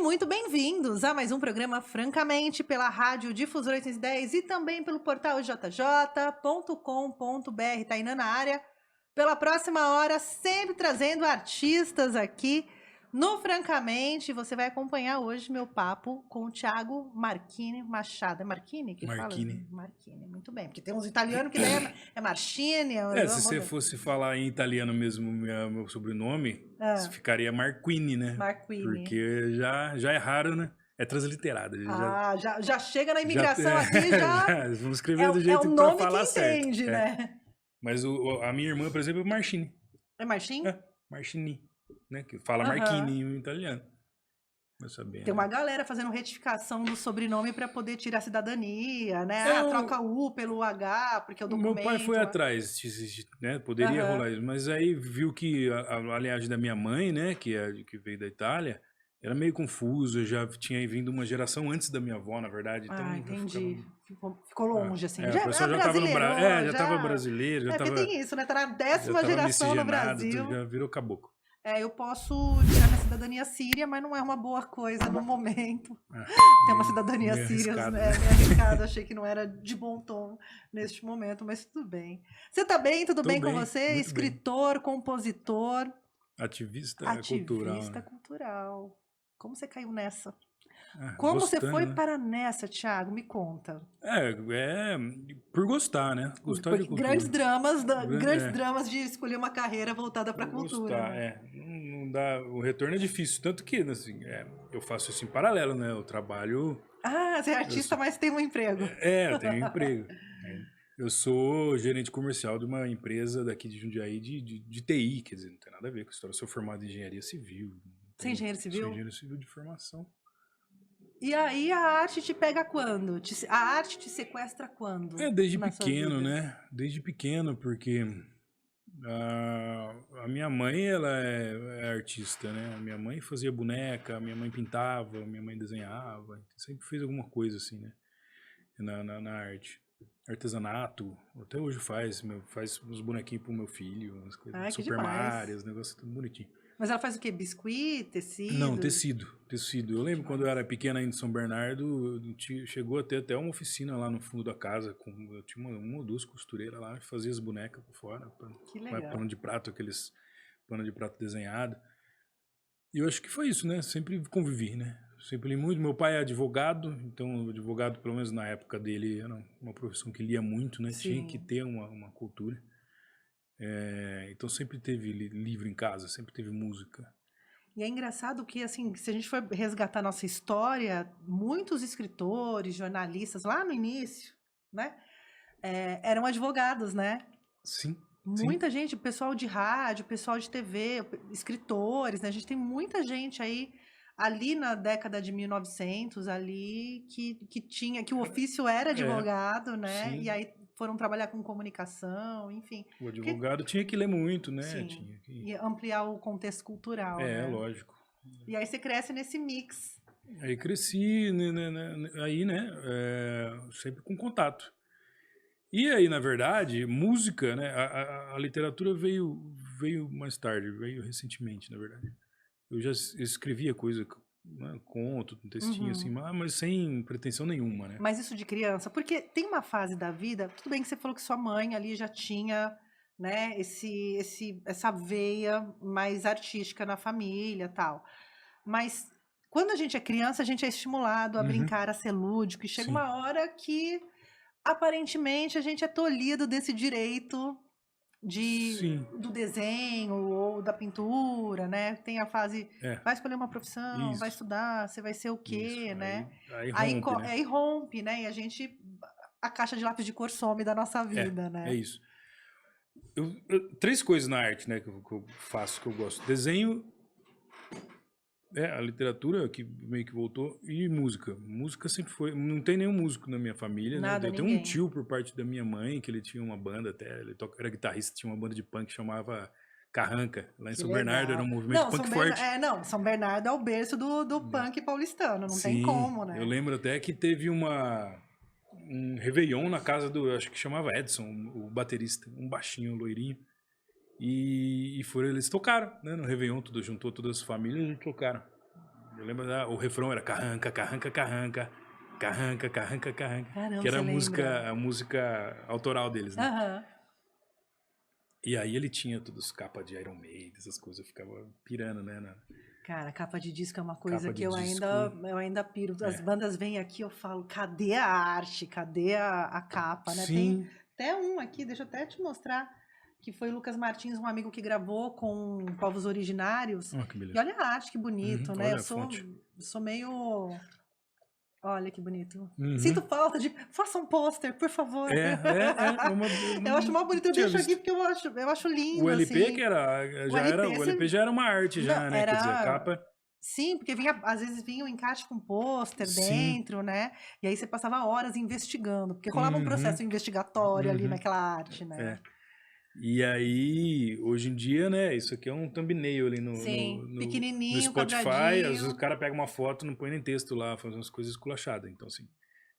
muito bem-vindos a mais um programa Francamente pela Rádio Difusora 810 e também pelo portal jj.com.br, Tainã na área. Pela próxima hora, sempre trazendo artistas aqui no Francamente. Você vai acompanhar hoje meu papo com o Thiago Marchini Machado. É Marchini que fala? Marchini. Marchini, muito bem. Porque tem uns italianos que daí é Marchini. Se você fosse falar em italiano mesmo meu sobrenome, ficaria Marquini, né? Marchini. Porque já é raro, né? É transliterado. Já chega na imigração aqui, vamos escrever do jeito pra falar certo. É o nome que entende, né? Mas a minha irmã, por exemplo, é Marchini. É Marchini? É, Marchini, né? Que fala Marchini em italiano. Tem uma galera fazendo retificação do sobrenome para poder tirar a cidadania, né? Troca o U pelo H, porque o documento... Meu pai foi atrás, né? Poderia rolar isso. Mas aí viu que a linhagem da minha mãe, né? Que veio da Itália, era meio confuso. Já tinha vindo uma geração antes da minha avó, na verdade. Então, entendi. Ficou longe, assim. O pessoal já estava no Brasil. Já estava brasileiro. Já porque tem isso, né? Tá na 10ª geração no Brasil. Já virou caboclo. Eu posso tirar minha cidadania síria, mas não é uma boa coisa no momento. Ter uma cidadania síria, né? Meio arriscado, achei que não era de bom tom neste momento, mas tudo bem. Você tá bem? Tudo bem com você? Escritor, compositor. Ativista cultural. Ativista cultural. Como você caiu nessa? Como você foi para nessa, Thiago? Me conta. Por gostar, né? Gostar de cultura. Grandes dramas de escolher uma carreira voltada para a cultura. Gostar, Não dá, o retorno é difícil, tanto que assim, eu faço isso em paralelo, né? Eu trabalho... você é artista, mas tem um emprego. Eu tenho um emprego. Eu sou gerente comercial de uma empresa daqui de Jundiaí de TI, quer dizer, não tem nada a ver com a história. Eu sou formado em engenharia civil. Você é engenheiro civil? Sou engenheiro civil de formação. E aí a arte te pega quando? A arte te sequestra quando? Desde pequeno, né? Desde pequeno, porque a minha mãe, ela é artista, né? A minha mãe fazia boneca, a minha mãe pintava, a minha mãe desenhava. Sempre fez alguma coisa assim, né? Na arte. Artesanato, até hoje faz uns bonequinhos pro meu filho, umas coisas, Super Mario, os negócios tudo bonitinho. Mas ela faz o quê? Biscuit, tecido? Não, tecido. Eu lembro quando eu era pequena ainda em São Bernardo, chegou até uma oficina lá no fundo da casa, eu tinha uma ou duas costureiras lá, que fazia as bonecas por fora, que legal. Pano de prato, aqueles pano de prato desenhado. E eu acho que foi isso, né? Sempre convivi, né? Sempre li muito. Meu pai é advogado, então advogado, pelo menos na época dele, era uma profissão que lia muito, né? Sim. Tinha que ter uma cultura. Então sempre teve livro em casa, sempre teve música. E é engraçado que, assim, se a gente for resgatar a nossa história, muitos escritores, jornalistas, lá no início, né, eram advogados, né? Sim. Muita gente, pessoal de rádio, pessoal de TV, escritores, né? A gente tem muita gente aí, ali na década de 1900, ali, que o ofício era advogado, né? Sim. E aí foram trabalhar com comunicação, enfim. O advogado tinha que ler muito, né? Sim, tinha que... e ampliar o contexto cultural, né? Lógico. E aí você cresce nesse mix. Aí cresci, aí, né, sempre com contato. E aí, na verdade, música, né, a literatura veio mais tarde, veio recentemente, na verdade. Eu já escrevia coisa, né, conto, um textinho assim, mas sem pretensão nenhuma, né? Mas isso de criança, porque tem uma fase da vida, tudo bem que você falou que sua mãe ali já tinha, né, essa veia mais artística na família, tal. Mas quando a gente é criança, a gente é estimulado a brincar, a ser lúdico, e chega uma hora que aparentemente a gente é tolhido desse direito do desenho ou da pintura, né? Tem a fase, vai escolher uma profissão, vai estudar, você vai ser o quê, né? Aí rompe, né? E a caixa de lápis de cor some da nossa vida, né? É isso. Três coisas na arte, né, que eu faço, que eu gosto. Desenho, a literatura, que meio que voltou, e música. Música sempre foi... Não tem nenhum músico na minha família, Nada, né? Tem um tio por parte da minha mãe, que ele tinha uma banda até, ele era guitarrista, tinha uma banda de punk que chamava Carranca, lá em São Bernardo, era um movimento punk forte. São Bernardo é o berço do punk paulistano, não tem como, né? Eu lembro até que teve um Réveillon na casa acho que chamava Edson, o baterista, um baixinho, loirinho. E eles tocaram, né? No Réveillon, juntou todas as famílias e tocaram. Eu lembro, o refrão era carranca, carranca, carranca, carranca, carranca, carranca, Caramba, que era você lembra? a música autoral deles, né? Aham. E aí ele tinha todas as capas de Iron Maiden, essas coisas, eu ficava pirando, né? Na Cara, capa de disco é uma coisa capa que de disco. eu ainda piro. As É. bandas vêm aqui, eu falo, cadê a arte? Cadê a capa, né? Tem Sim. até um aqui, deixa eu até te mostrar, que foi o Lucas Martins, um amigo que gravou com Povos Originários. Olha que E beleza. olha a arte, que bonito, né? Olha a fonte. Sou meio. Olha que bonito. Sinto Uhum. falta de. Faça um pôster, por favor. Eu Eu acho uma bonito, eu tinha deixo aqui visto. porque eu acho O lindo, LP que assim. era, O já era, LP, o LP já era uma arte não, já, né? Quer dizer, a era. capa, Sim, porque vinha, às vezes vinha um encarte com pôster sim. dentro, né? E aí você passava horas investigando, porque rolava um Uhum. processo investigatório ali Uhum. naquela arte, né? É. E aí, hoje em dia, né, isso aqui é um thumbnail ali Sim, no pequenininho, Spotify, às vezes o quadradinho. cara pega uma foto, não põe nem texto lá, faz umas coisas esculachadas. Então, assim,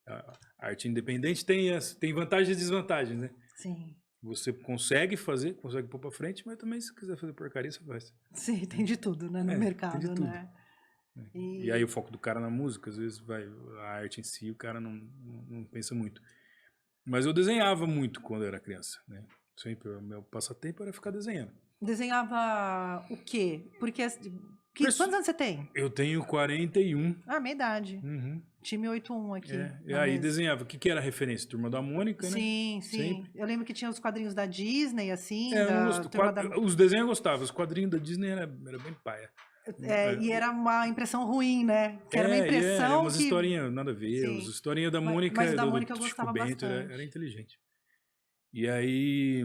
a arte independente tem vantagens e desvantagens, né? Sim, Você consegue fazer, consegue pôr pra frente, mas também se quiser fazer porcaria, você faz. sim, tem de tudo, né, no Tem de mercado, tudo. né? E aí o E foco do cara na música, às vezes vai, a arte em si, o cara não pensa muito. Mas eu desenhava muito quando eu era criança, né? Sempre, o meu passatempo era ficar desenhando. desenhava o quê? Porque quantos anos você tem? Eu tenho 41. Ah, minha idade. Uhum. Time 81 aqui E na aí mesa. desenhava. O que era referência? Turma da Mônica, né? Sim, sim. Sempre. Eu lembro que tinha os quadrinhos da Disney, assim, Eu não da gosto. Turma da... Os desenhos eu gostava, os quadrinhos da Disney era bem paia. E era uma impressão ruim, né? Que era uma E impressão umas que... historinhas nada a ver. As Sim. historinhas da Mas o Mônica, da do Mônica eu Chico gostava Bento, era bastante. inteligente. E aí,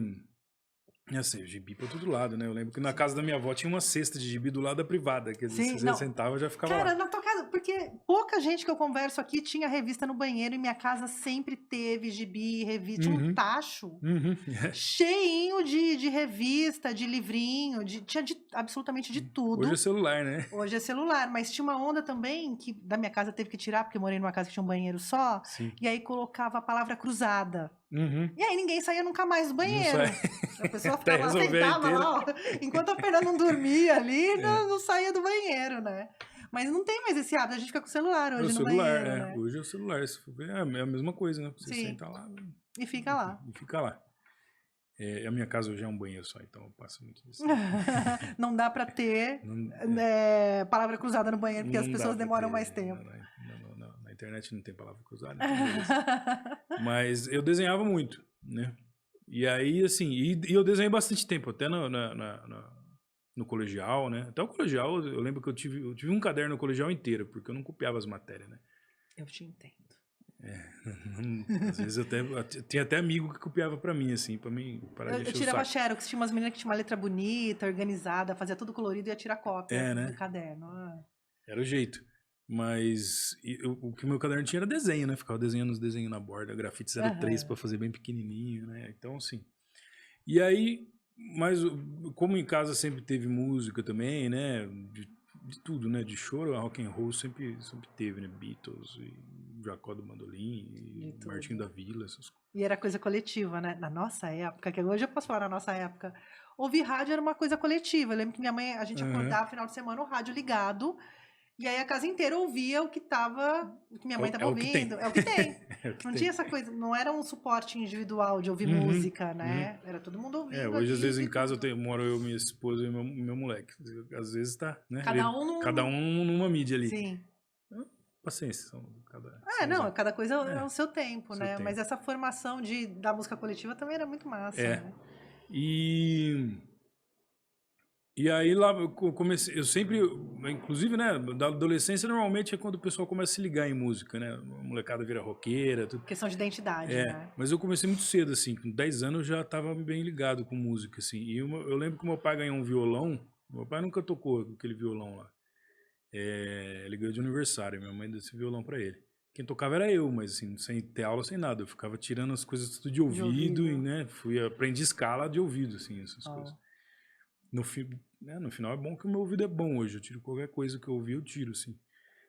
assim, gibi pra todo lado, né? Eu lembro que na casa da minha avó tinha uma cesta de gibi do lado da privada. Quer dizer, se Sim, você não. sentava, já ficava Cara, lá. na tua casa, porque pouca gente que eu converso aqui tinha revista no banheiro e minha casa sempre teve gibi, revista, tinha um Uhum. tacho Uhum. cheinho de revista, de livrinho, tinha absolutamente de Hoje é tudo. celular, né? Hoje é celular, mas tinha uma onda também que da minha casa teve que tirar, porque eu morei numa casa que tinha um banheiro só, Sim. e aí colocava a palavra cruzada. Uhum. E aí ninguém saía nunca mais do Não banheiro. sai. A pessoa Até ficava lá, resolver a sentava inteira. lá, ó, enquanto a perna não dormia ali, É. não saía do banheiro, né? Mas não tem mais esse hábito, a gente fica com o celular É o hoje no celular, banheiro, né? Hoje é o celular. Se for ver, é a mesma coisa, né? Você Sim, senta lá e fica lá. e fica lá. A minha casa hoje é um banheiro só, então eu passo muito disso. Não dá pra ter Não, palavra cruzada no banheiro, porque as não dá pessoas pra demoram ter. mais tempo. Na internet não tem palavra cruzada, então beleza. Mas eu desenhava muito, né? E aí, assim, e eu desenhei bastante tempo, até no colegial, né? Até o colegial, eu lembro que eu tive um caderno no colegial inteiro, porque eu não copiava as matérias, né? Eu te entendo. Às vezes eu tinha até amigo que copiava pra mim, assim, pra mim parar de Eu encher o tirava saco. xerox, tinha umas meninas que tinham uma letra bonita, organizada, fazia tudo colorido e ia tirar cópia Né? do caderno. Era o jeito. Mas o que o meu caderno tinha era desenho, né? Ficava desenhando os desenhos na borda, grafite 03 pra fazer bem pequenininho, né? Então, assim. E aí, mas como em casa sempre teve música também, né? De tudo, né? De choro a rock and roll sempre teve, né? Beatles, e Jacó do Mandolim, e Martinho da Vila, essas coisas. E era coisa coletiva, né? Na nossa época, que hoje eu posso falar na nossa época, ouvir rádio era uma coisa coletiva. Eu lembro que minha mãe, a gente acordava no final de semana, o rádio ligado, e aí a casa inteira ouvia o que minha mãe estava ouvindo. É o que tem. Não tinha essa coisa, não era um suporte individual de ouvir música, né? Era todo mundo ouvindo Hoje, às ali. vezes, em casa moro eu, minha esposa e meu moleque. Às vezes tá, né? Cada um numa mídia ali. Sim. Paciência. Cada coisa é o seu tempo, né? Tempo. Mas essa formação da música coletiva também era muito massa, né? E aí lá eu comecei, eu sempre, inclusive, né, da adolescência normalmente é quando o pessoal começa a se ligar em música, né? A molecada vira roqueira, tudo. Questão de identidade, né? Mas eu comecei muito cedo, assim, com 10 anos eu já estava bem ligado com música, assim. E eu lembro que meu pai ganhou um violão, meu pai nunca tocou aquele violão lá. Ele ganhou de aniversário, minha mãe deu esse violão para ele. Quem tocava era eu, mas assim, sem ter aula, sem nada. Eu ficava tirando as coisas tudo de ouvido. E, né, aprendi escala de ouvido, assim, essas coisas. No final é bom que o meu ouvido é bom hoje. Eu tiro qualquer coisa que eu ouvi, eu tiro, assim.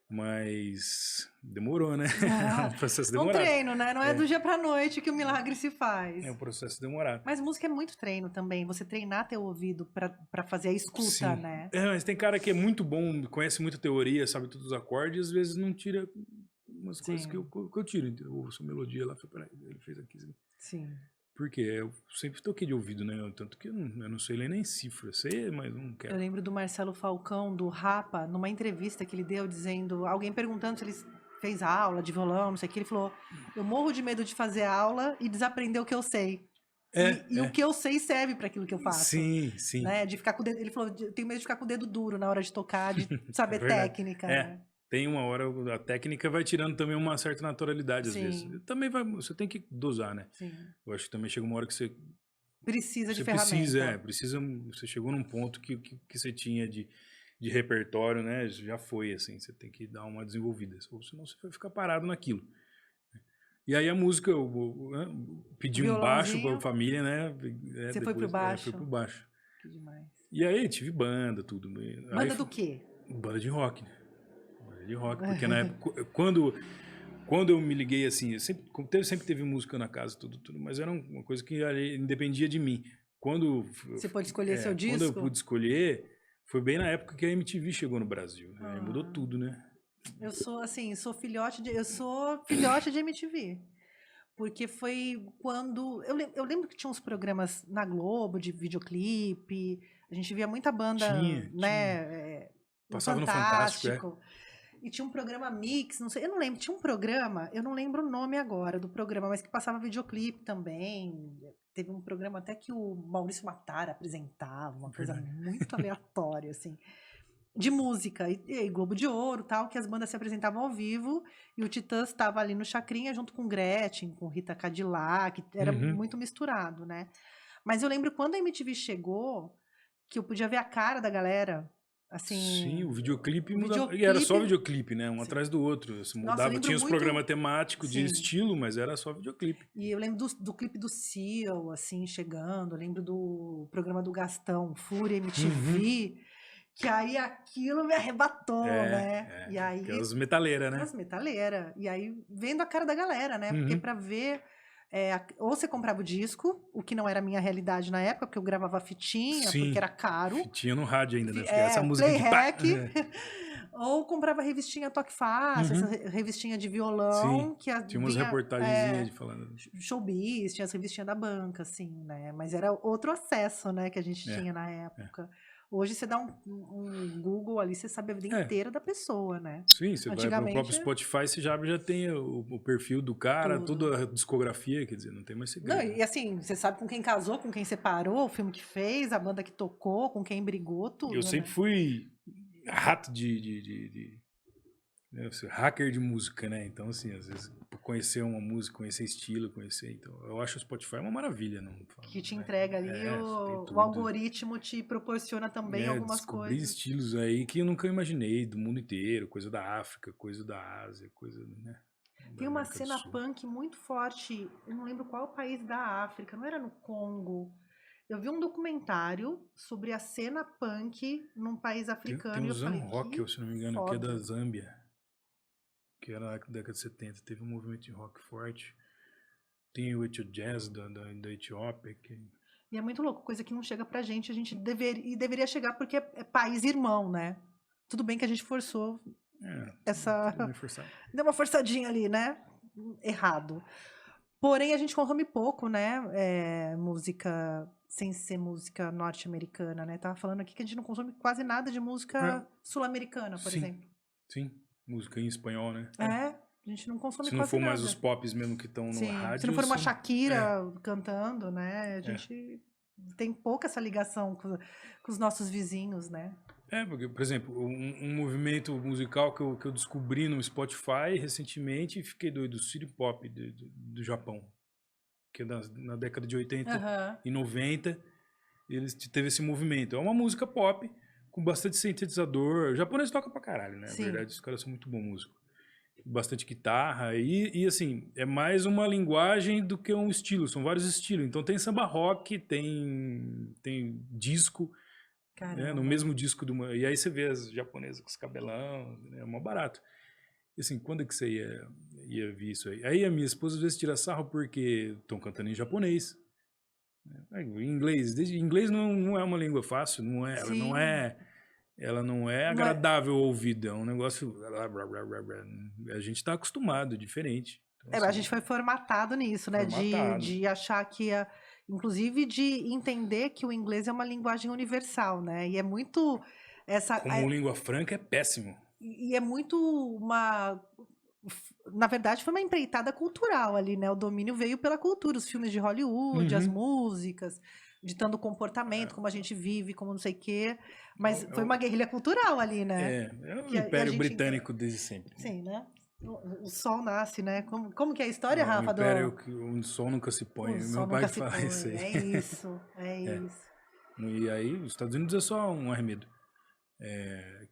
Mas demorou, né? É Ah, um processo um demorado. treino, né? Não é do dia pra noite que o milagre se faz. É um processo demorado. Mas música é muito treino também. Você treinar teu ouvido pra fazer a escuta, Sim. né? Mas tem cara que é muito bom, conhece muita teoria, sabe todos os acordes, e às vezes não tira umas coisas que Sim, eu tiro, entendeu? Eu ouço a melodia lá, peraí, ele fez aqui. sim. Porque eu sempre toquei de ouvido, né? Tanto que eu não sei ler nem cifra, sei, mas não Eu quero. lembro do Marcelo Falcão, do Rapa, numa entrevista que ele deu, dizendo, alguém perguntando se ele fez aula de violão, não sei o que, ele falou: eu morro de medo de fazer aula e desaprender o que eu sei. E o É. que eu sei serve para aquilo que eu faço. Sim, sim. Né? De ficar com o dedo. Ele falou: eu tenho medo de ficar com o dedo duro na hora de tocar, de É saber verdade. técnica, né? Tem uma hora, a técnica vai tirando também uma certa naturalidade, às vezes. Sim, Também você tem que dosar, né? sim. Eu acho que também chega uma hora que Precisa de você ferramenta. você chegou num ponto que você tinha de repertório, né? Já foi, assim, você tem que dar uma desenvolvida, ou senão você vai ficar parado naquilo. E aí a música, eu pedi um baixo para a Violãozinho. família, né? Você foi pro Foi baixo? pro baixo. Que demais. E aí tive banda, tudo. Aí Banda do quê? banda de rock, né? Banda de rock, porque na época, quando eu me liguei assim, sempre teve música na casa, tudo, mas era uma coisa que ali independia de mim. Quando, Você pode escolher seu quando eu disco? pude escolher, foi bem na época que a MTV chegou no Brasil. Aí mudou Ah, tudo, né? eu sou assim, eu sou filhote de MTV. Porque foi quando. Eu lembro que tinha uns programas na Globo de videoclipe. A gente via muita banda, Tinha. né? No Passava no Fantástico, Fantástico. E tinha um programa Mix, não sei, eu não lembro. Tinha um programa, eu não lembro o nome agora do programa, mas que passava videoclipe também. Teve um programa até que o Maurício Matar apresentava, uma coisa Verdade. muito aleatória, assim de música e Globo de Ouro, tal, que as bandas se apresentavam ao vivo e o Titãs estava ali no Chacrinha junto com Gretchen, com Rita Cadillac, era Uhum. muito misturado, né? Mas eu lembro quando a MTV chegou, que eu podia ver a cara da galera, Sim, assim, o videoclipe o mudava. E era só videoclipe, videoclipe, né? Um sim. atrás do outro. Se Nossa, eu mudava, lembro tinha os programas muito, temáticos de sim. estilo, mas era só videoclipe. E eu lembro do clipe do Seal, assim, chegando, eu lembro do programa do Gastão, Fúria Uhum. MTV, que aí aquilo me arrebatou, né? E Aquelas aí metaleiras, né? aquelas metaleiras. E aí, vendo a cara da galera, né? Porque Uhum. pra ver. Ou você comprava o disco, o que não era a minha realidade na época, porque eu gravava fitinha, porque Sim. era caro. Tinha no rádio ainda, né? Ficava essa música de pá. Playhack. Ou comprava revistinha Toque Fácil, essa Uhum. revistinha de Sim. violão, que Tinha umas vinha. reportagenzinhas de falando. Showbiz, tinha as revistinhas da banca, assim, né? Mas era outro acesso, né, que a gente É, tinha na é. época. Hoje você dá um Google ali, você sabe a vida É. inteira da pessoa, né? Sim, você vai no próprio Antigamente, Spotify, você já tem o perfil do cara, tudo. toda a discografia, quer dizer, não tem mais Não, segredo. e assim, você sabe com quem casou, com quem separou, o filme que fez, a banda que tocou, com quem brigou, Eu tudo, sempre né? fui rato né, eu sou hacker de música, né? Então, assim, às vezes, conhecer uma música, conhecer estilo, conhecer. Então, eu acho o Spotify uma maravilha, não falo, Que te né? entrega ali, Tem o tudo. algoritmo te proporciona também algumas Descobri coisas. estilos aí que eu nunca imaginei, do mundo inteiro, coisa da África, coisa da Ásia, coisa, né, da Tem uma América do cena Sul. punk muito forte, eu não lembro qual país da África, não era no Congo. Eu vi um documentário sobre a cena punk num país Tem africano e o eu falei, Rock, que se não me engano, que é da foda. Zâmbia, que era na década de 70. Teve um movimento de rock forte. Tem o Ethio Jazz da Etiópia, que E é muito louco, coisa que não chega pra gente, a gente deveria chegar porque é país irmão, né? Tudo bem que a gente forçou essa. tudo bem forçado. Deu uma forçadinha ali, né? Errado. Porém, a gente consome pouco, né? Música sem ser música norte-americana, né? Tava falando aqui que a gente não consome quase nada de É, música sul-americana, por sim, exemplo. sim. Música em espanhol, né? A gente não consome Se não quase for mais os nada. pops mesmo que estão no Sim. Se não rádio, for uma você... É, Shakira cantando, né? A é. gente tem pouca essa ligação com os nossos vizinhos, né? Porque, por exemplo, um movimento musical que eu descobri no Spotify recentemente e fiquei doido, o City Pop do Japão, que é na década de 80 Aham. e 90, eles teve esse movimento. É uma música pop com bastante sintetizador. O japonês toca pra caralho, né? Na Sim. verdade, os caras são muito bons músicos. Bastante guitarra e assim, é mais uma linguagem do que um estilo, são vários estilos. Então tem samba rock, tem disco, né, no Caramba. mesmo disco e aí você vê as japonesas com os cabelão, é mó barato. assim, quando é que você ia ver isso aí? Aí a minha esposa às vezes tira sarro porque estão cantando em japonês. Em inglês. Inglês não é uma língua fácil, Sim. ela não é Não é, agradável ao ouvido, é um negócio. A gente tá acostumado, diferente. Então, a assim, gente foi formatado nisso, né? formatado. De achar que ia. Inclusive de entender que o inglês é uma linguagem universal, né? E é muito. Como língua franca é péssimo. E é muito uma. Na verdade, foi uma empreitada cultural ali, né? O domínio veio pela cultura, os filmes de Hollywood, as Uhum. músicas, ditando o comportamento, como a gente vive, como não sei o quê. Mas É, foi uma guerrilha cultural ali, né? é o Que a Império gente. Britânico desde sempre. Né? Sim, né? O sol nasce, né? Como que é a história, É o Rafa, Império que o sol nunca se põe. o sol Meu pai nunca que se fala isso põe. aí. É isso, é É. isso. E aí, os Estados Unidos é só um arremedo.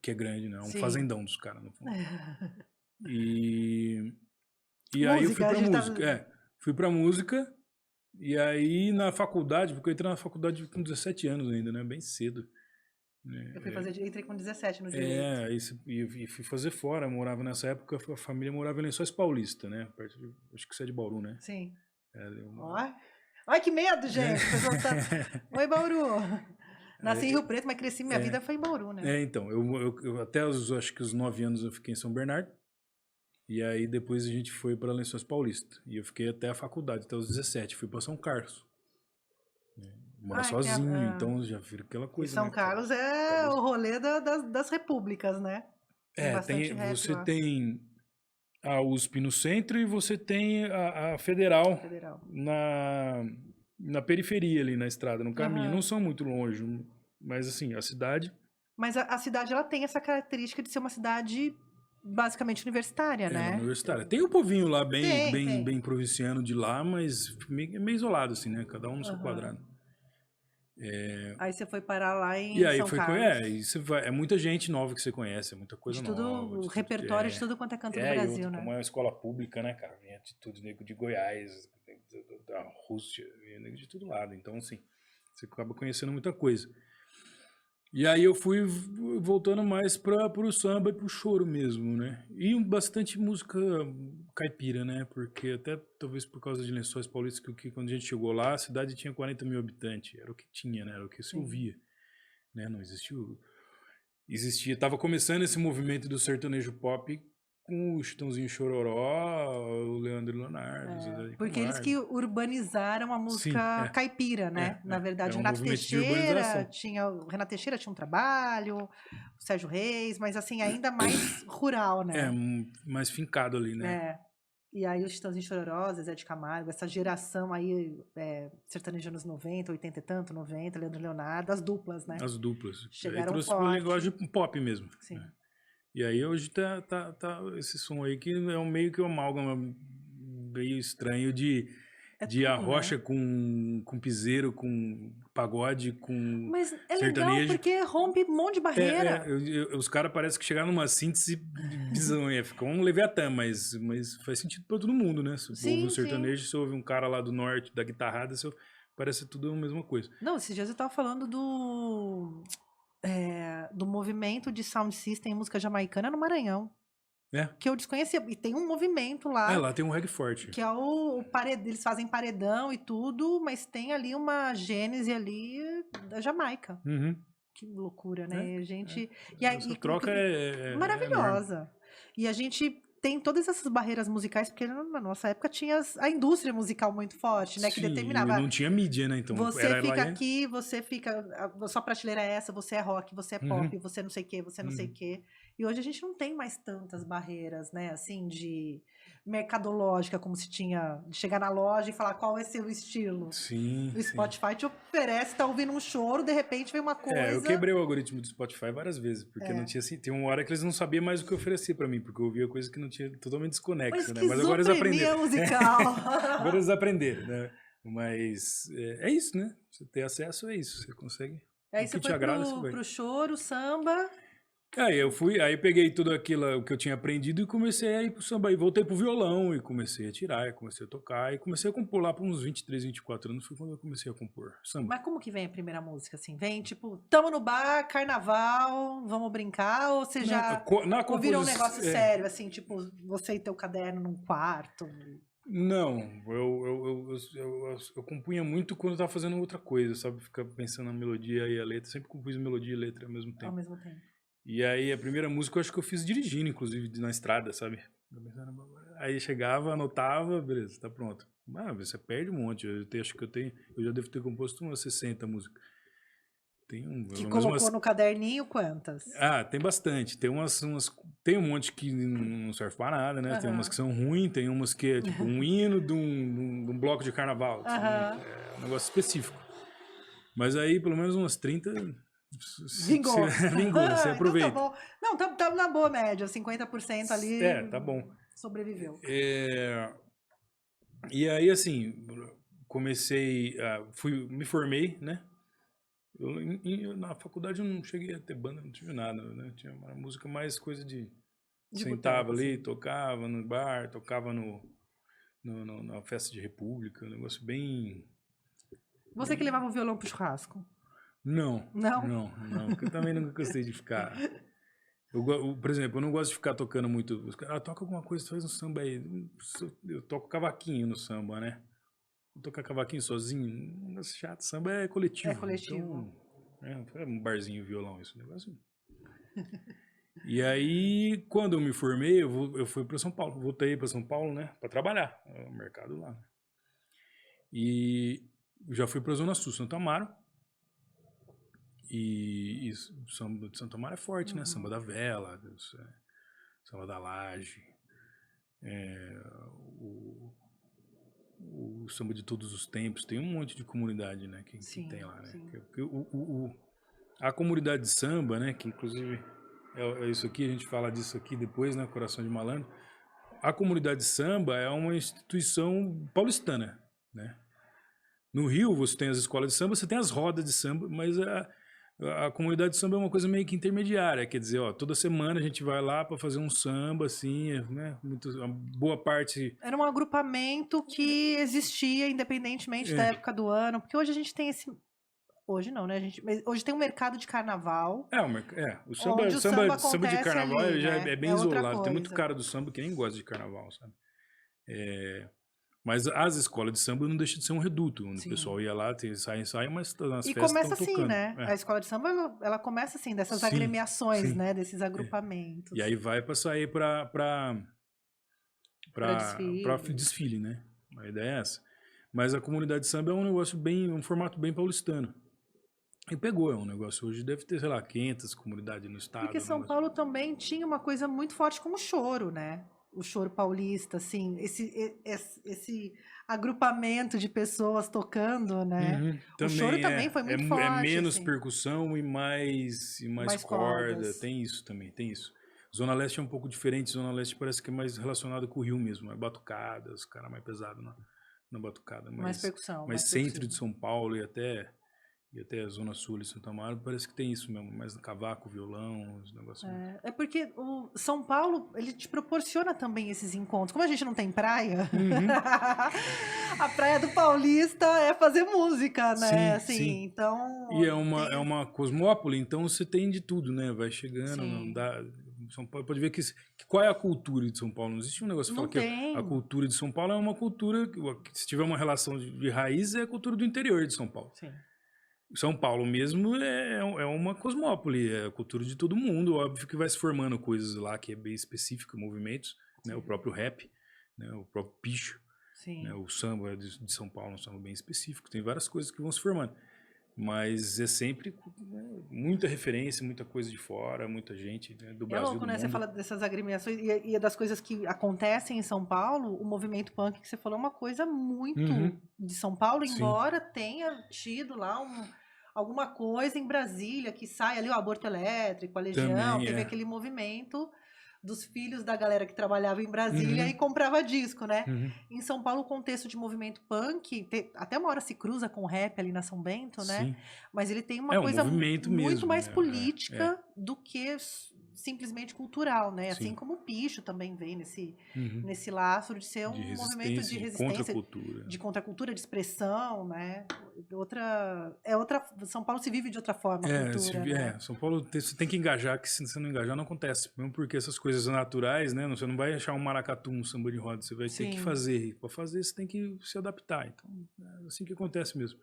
Que é grande, né? É um Sim. fazendão dos caras, no fundo. E aí eu fui Música, a pra gente tá. música. Fui pra música. E aí na faculdade, porque eu entrei na faculdade com 17 anos ainda, né? Bem cedo. Eu fui fazer, entrei com 17 no direito. E fui fazer fora. Eu morava nessa época, a família morava em Lençóis Paulista, né? Acho que você é de Bauru, né? Sim. É, Ó. Ai, que medo, gente. A pessoa tá... Oi, Bauru. Nasci em Rio é, Preto, mas cresci, minha vida foi em Bauru, né? então, eu até acho que os 9 anos eu fiquei em São Bernardo. E aí depois a gente foi para Lençóis Paulista. E eu fiquei até a faculdade, até os 17. Fui para São Carlos. Morar Ai, tem sozinho, então já vira aquela E coisa, São né? Carlos é o rolê das repúblicas, né? Tem bastante rap Você lá, tem a USP no centro e você tem a Federal federal. na periferia ali, na estrada, no caminho. Não Aham. são muito longe, mas assim, a cidade Mas a cidade, ela tem essa característica de ser uma cidade basicamente universitária, ela é né? universitária. Tem o povinho lá Tem. bem provinciano de lá, mas meio isolado assim, né? Cada um no seu Aham. quadrado. Aí você foi parar lá E em aí São Carlos. e você vai, é muita gente nova que você conhece, é muita coisa De tudo, nova, o de tudo, repertório de tudo quanto é canto do e outra, Brasil, como né? é uma escola pública, né, cara, vinha de tudo, nego de Goiás, nego da Rússia, vinha nego de todo lado, então assim, você acaba conhecendo muita coisa. E aí eu fui voltando mais pro samba e pro choro mesmo, né? E bastante música caipira, né? Porque até talvez por causa de Lençóis Paulistas, que quando a gente chegou lá, a cidade tinha 40 mil habitantes, era o que tinha, né? Era o que se Sim. ouvia, né? Não existia, tava começando esse movimento do sertanejo pop com o Chitãozinho Chororó, o Leandro e Leonardo, Zezé de Porque eles que Camargo. urbanizaram a Sim, música caipira, né? Na é verdade, um movimento de urbanização. O Renato Teixeira tinha um trabalho, o Sérgio Reis, mas assim, ainda mais rural, né? Mais fincado ali, né? É. E aí o Chitãozinho Chororó, Zezé de Camargo, essa geração aí, sertanejo anos 90, 80 e tanto, 90, Leandro e Leonardo, as duplas, né? As duplas. Aí Chegaram trouxe pra linguagem forte. pop mesmo. Sim. E aí hoje tá esse som aí que é um meio que uma amálgama meio estranho É de tudo, né? arrocha com piseiro, com pagode, com Mas é legal sertanejo. porque rompe um monte de barreira. Os caras parecem que chegaram numa síntese bizonha. Ficou um Leviatã, mas faz sentido pra todo mundo, né? Se ouve um Sim, sim. sertanejo, se ouve um cara lá do norte, da guitarrada, parece tudo a mesma coisa. Não, esses dias eu tava falando do movimento de sound system em música jamaicana no Maranhão, É, que eu desconhecia. E tem um movimento lá, lá tem um reggae forte. que é o paredão, eles fazem paredão e tudo, mas tem ali uma gênese ali da Jamaica. Uhum. Que loucura, É, né? A gente. Essa troca é enorme. Maravilhosa. E a gente tem todas essas barreiras musicais, porque na nossa época tinha a indústria musical muito forte, né? Que Sim, e determinava. não tinha mídia, né? Então Você era lá fica e... aqui, você fica. A sua prateleira é essa, você é rock, você é Uhum, pop, você não sei o quê, você não sei o uhum. quê. E hoje a gente não tem mais tantas barreiras, né? Assim, de mercadológica, como se tinha de chegar na loja e falar qual é seu estilo. Sim, O sim. Spotify te oferece, tá ouvindo um choro, de repente vem uma Eu coisa. quebrei o algoritmo do Spotify várias vezes, porque não tinha assim. Tem uma hora que eles não sabiam mais o que oferecer pra mim, porque eu ouvia coisa que não tinha totalmente Mas desconexa, né? que Mas agora eles aprenderam. esquizofrenia musical. Agora eles aprenderam, né? Mas é isso, né? Você ter acesso é isso. Você consegue. Aí O você que foi te agrada, você vai. pro choro, samba. Aí peguei tudo aquilo que eu tinha aprendido e comecei a ir pro samba. E voltei pro violão e comecei a tirar, e comecei a tocar. E comecei a compor lá por uns 23, 24 anos. Foi quando eu comecei a compor samba. Mas como que vem a primeira música, assim? Vem, tipo, tamo no bar, carnaval, vamos brincar? Ou você já Na ou virou um composição. negócio sério, assim, tipo, você e teu caderno num quarto? Não, eu compunha muito quando eu tava fazendo outra coisa, sabe? Ficar pensando na melodia e a letra. Sempre compus melodia e letra ao mesmo Ao tempo. mesmo tempo. E aí a primeira música eu acho que eu fiz dirigindo, inclusive, na estrada, sabe? Aí chegava, anotava, beleza, tá pronto. Ah, você perde um monte. Acho que eu já devo ter composto umas 60 músicas. Tem Que pelo menos colocou no caderninho quantas? tem bastante. Tem um monte que não serve pra nada, né? Tem umas que são ruins, tem umas que é tipo um hino de um bloco de carnaval. Aham. É um negócio específico. Mas aí, pelo menos umas 30 Vingou. vingou, você Então tá aproveita. bom. Não, tá na boa média, 50% ali Tá bom. sobreviveu. E aí, assim, me formei, né? Na faculdade eu não cheguei a ter banda, não tive nada, né? Tinha uma música mais coisa de sentava boteco, ali, assim. tocava no bar, tocava na festa de república, um negócio bem... Você que levava o violão pro churrasco? Não, Não? porque eu também nunca gostei de ficar... Por exemplo, eu não gosto de ficar tocando muito... toca alguma coisa, faz um samba aí. Eu toco cavaquinho no samba, né? Tocar cavaquinho sozinho, um negócio chato. Samba é coletivo. É coletivo. Então, é um barzinho violão, esse negócio. E aí, quando eu me formei, eu fui para São Paulo. Voltei para São Paulo, né? Para trabalhar no mercado lá. E já fui para a Zona Sul, Santo Amaro. E o samba de Santo Amaro é forte, né? Samba da Vela, samba da Laje. O samba de todos os tempos, tem um monte de comunidade, né, que tem lá, né? A comunidade de samba, né, que inclusive é isso aqui, a gente fala disso aqui depois, né, Coração de Malandro. A comunidade de samba é uma instituição paulistana, né? No Rio você tem as escolas de samba, você tem as rodas de samba, mas a comunidade de samba é uma coisa meio que intermediária, quer dizer, toda semana a gente vai lá para fazer um samba, assim, né? Uma boa parte... Era um agrupamento que existia independentemente da época do ano, porque hoje a gente tem esse... Hoje não, né? Hoje tem um mercado de carnaval. O onde o samba acontece samba de carnaval ali, já né? é bem outra isolado. Tem muito coisa. cara do samba que nem gosta de carnaval, sabe? Mas as escolas de samba não deixam de ser um reduto, onde o pessoal ia lá, sai, mas nas E festas começa estão assim, tocando. né? A escola de samba, ela começa assim, dessas Sim, agremiações, sim. né? Desses agrupamentos. E aí vai para sair para desfile, né? A ideia é essa. Mas a comunidade de samba é um negócio um formato bem paulistano. E pegou, é um negócio. Hoje deve ter, sei lá, 500 comunidades no estado. Porque São Paulo também tinha uma coisa muito forte com o choro, né? O choro paulista, assim, esse agrupamento de pessoas tocando, né? O choro também foi muito forte. É menos assim. percussão e mais corda. cordas. Tem isso também, tem isso. Zona Leste é um pouco diferente. Zona Leste parece que é mais relacionado com o Rio mesmo. É batucada, os caras mais pesados na batucada. Mais percussão. Mais centro de São Paulo e até a Zona Sul de Santo Amaro, parece que tem isso mesmo, mais no cavaco, violão, os negócios. É porque o São Paulo, ele te proporciona também esses encontros. Como a gente não tem praia, a praia do paulista é fazer música, né? Sim, sim. Então... E é uma cosmópole, então você tem de tudo, né? Vai chegando, não dá... São Paulo, pode ver que qual é a cultura de São Paulo? Não existe um negócio que fala que a cultura de São Paulo é uma cultura, se tiver uma relação de raiz, é a cultura do interior de São Paulo. Sim. São Paulo mesmo é uma cosmópole, é a cultura de todo mundo. Óbvio que vai se formando coisas lá que é bem específico, movimentos, né? O próprio rap, né? O próprio picho, né? O samba de São Paulo é um samba bem específico. Tem várias coisas que vão se formando. Mas é sempre muita referência, muita coisa de fora, muita gente, né, do Brasil, louco, do né? mundo. Você fala dessas agremiações e das coisas que acontecem em São Paulo, o movimento punk que você falou é uma coisa muito de São Paulo, embora tenha tido lá alguma coisa em Brasília que sai ali, o aborto elétrico, a Legião, também, teve aquele movimento dos filhos da galera que trabalhava em Brasília e comprava disco, né? Em São Paulo, o contexto de movimento punk, até uma hora se cruza com o rap ali na São Bento, né? Mas ele tem uma coisa movimento muito mesmo, mais né? política do que simplesmente cultural, né? Assim Sim. como o picho também vem Uhum. nesse lastro de ser De um movimento de resistência, de resistência, contracultura. de contracultura, de expressão, né? São Paulo se vive de outra forma a cultura, né? São Paulo você tem que engajar, que se você não engajar não acontece. Mesmo porque essas coisas naturais, né? Você não vai achar um maracatu, um samba de roda, você vai ter que Sim. fazer. E para fazer você tem que se adaptar. Então, é assim que acontece mesmo.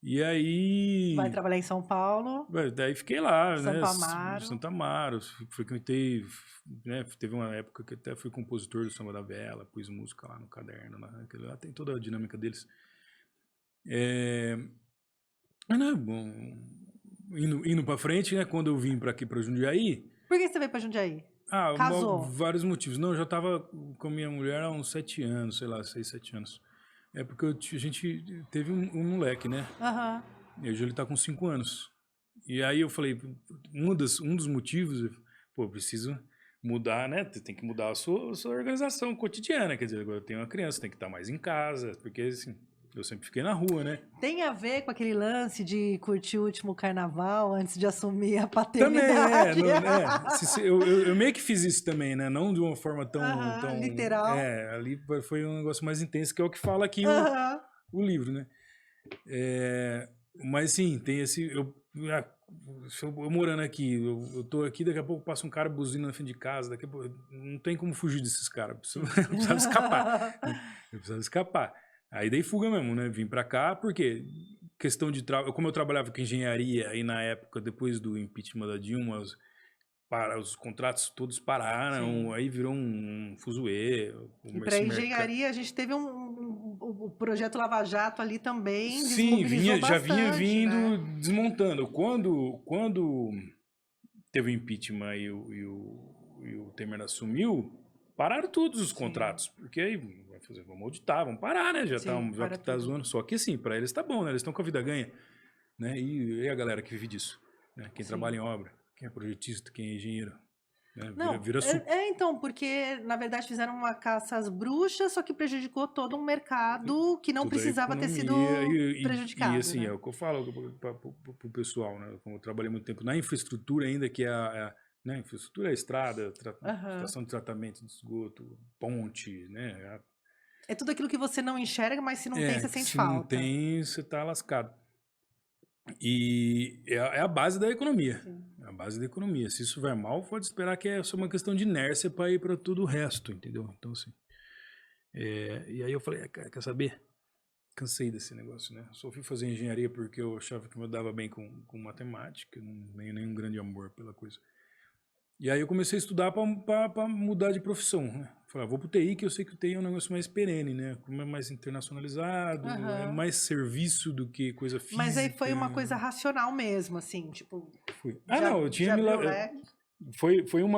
E Vai aí, trabalhar em São Paulo, daí fiquei lá, né? Santo Amaro. Santa Amaro, frequentei, né? Teve uma época que até fui compositor do Samba da Vela, pus música lá no caderno, lá tem toda a dinâmica deles. Mas, né, bom, indo para frente, né? Quando eu vim para aqui para Jundiaí, Por que você veio pra Jundiaí? Casou. vários motivos. Não, eu já estava com a minha mulher há uns 7 anos, sei lá, 6, 7 anos. É porque a gente teve um moleque, né? Aham. E hoje ele tá com 5 anos. E aí eu falei, um dos motivos, pô, preciso mudar, né? Tem que mudar a sua organização cotidiana. Quer dizer, agora eu tenho uma criança, tem que estar mais em casa, porque assim, eu sempre fiquei na rua, né? Tem a ver com aquele lance de curtir o último carnaval antes de assumir a Também, paternidade? eu meio que fiz isso também, né? Não de uma forma Aham, literal. ali foi um negócio mais intenso, que é o que fala aqui Aham. o livro, né? Mas sim, tem esse. Eu morando aqui, eu tô aqui, daqui a pouco passa um cara buzina na frente de casa, daqui a pouco. Não tem como fugir desses caras. Eu precisava escapar. Né? Eu precisava escapar. Aí dei fuga mesmo, né? Vim pra cá, porque questão de trabalho. Como eu trabalhava com engenharia, aí na época, depois do impeachment da Dilma, os contratos todos pararam, Sim. aí virou um fuzuê. E para engenharia, a gente teve o projeto Lava Jato ali também, Sim, desmobilizou já vinha bastante, vindo né? desmontando. Quando teve o impeachment e o Temer assumiu, pararam todos os Sim, contratos. Porque aí vamos auditar, vamos parar, né? Já sim, já para que tá tudo. zoando. Só que assim, para eles tá bom, né? Eles estão com a vida ganha. Né? E a galera que vive disso? Né? Quem trabalha Sim. em obra, quem é projetista, quem é engenheiro. Né? Não, Vira suco. então, porque na verdade fizeram uma caça às bruxas, só que prejudicou todo um mercado que não Toda a precisava ter economia sido e prejudicado, assim, é né? o que eu falo pro pessoal, né? Como eu trabalhei muito tempo na infraestrutura ainda, que né? Infraestrutura é estrada, Aham. estação de tratamento de esgoto, ponte, né? É tudo aquilo que você não enxerga, mas se não tem, você Que sente se não falta. tem, você tá lascado. E é a base da economia. Sim. É a base da economia. Se isso vai mal, pode esperar que é só uma questão de inércia para ir para tudo o resto, entendeu? Então, assim. E aí eu falei, quer saber? Cansei desse negócio, né? Só fui fazer engenharia porque eu achava que me dava bem com matemática, nenhum grande amor pela coisa. E aí eu comecei a estudar para mudar de profissão, né? Falei, vou pro TI, que eu sei que o TI é um negócio mais perene, né? Como é mais internacionalizado, é Aham. mais serviço do que coisa Mas aí física. foi uma coisa racional mesmo, assim, tipo, Fui. já, Não, eu tinha já me abriu o leque. foi um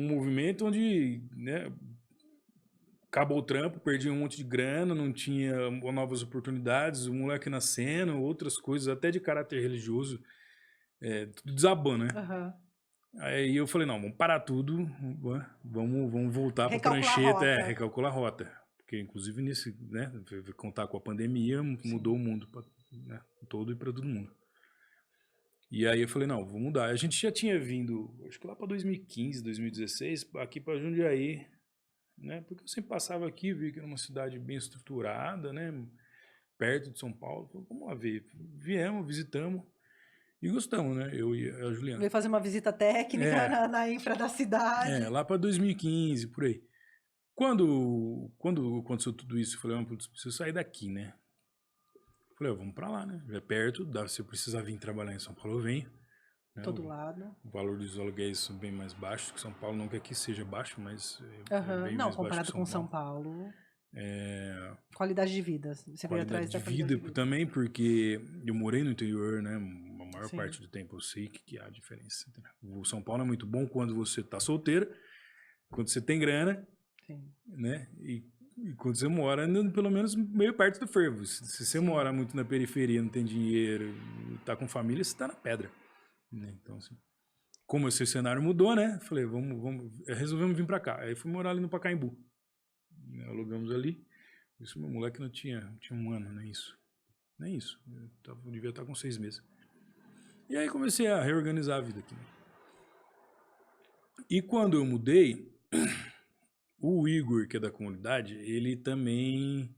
movimento onde, né, acabou o trampo, perdi um monte de grana, não tinha novas oportunidades, o moleque nascendo, outras coisas, até de caráter religioso, tudo desabando, né? Aham. Aí eu falei, não, vamos parar tudo, vamos voltar para a Recalcular a prancheta, rota. recalcular a rota. Porque, inclusive, nesse, né, contar com a pandemia, mudou o Sim. mundo né, todo e para todo mundo. E aí eu falei, não, vou mudar. A gente já tinha vindo, acho que lá para 2015, 2016, aqui para Jundiaí, né? Porque eu sempre passava aqui, vi que era uma cidade bem estruturada, né? Perto de São Paulo. Falei, vamos lá ver. Viemos, visitamos e gostamos, né? Eu e a Juliana. Veio fazer uma visita técnica É, na infra da cidade. lá para 2015, por aí. Quando aconteceu tudo isso, eu falei, preciso sair daqui, né? Falei, vamos para lá, né? É perto, se eu precisar vir trabalhar em São Paulo, eu venho. Né? Todo lado. O valor dos aluguéis são bem mais baixos que São Paulo. Não que aqui seja baixo, mas é Aham. bem Não, mais baixo que comparado São com São Paulo. Paulo. Qualidade de vida. Você veio Qualidade atrás de da qualidade vida de vida. também, porque eu morei no interior, né? A maior Sim, parte do tempo eu sei que há diferença. O São Paulo é muito bom quando você tá solteiro, quando você tem grana, sim. né? E quando você mora, pelo menos meio perto do fervo. Se você Sim. mora muito na periferia, não tem dinheiro, tá com família, você tá na pedra. Né? Então, assim, como esse cenário mudou, né? Falei, resolvemos vir pra cá. Aí fui morar ali no Pacaembu. Alugamos ali. Isso, meu moleque não tinha 1 ano, nem isso. Nem isso. Eu devia estar com 6 meses. E aí comecei a reorganizar a vida aqui. E quando eu mudei, o Igor, que é da comunidade, ele também,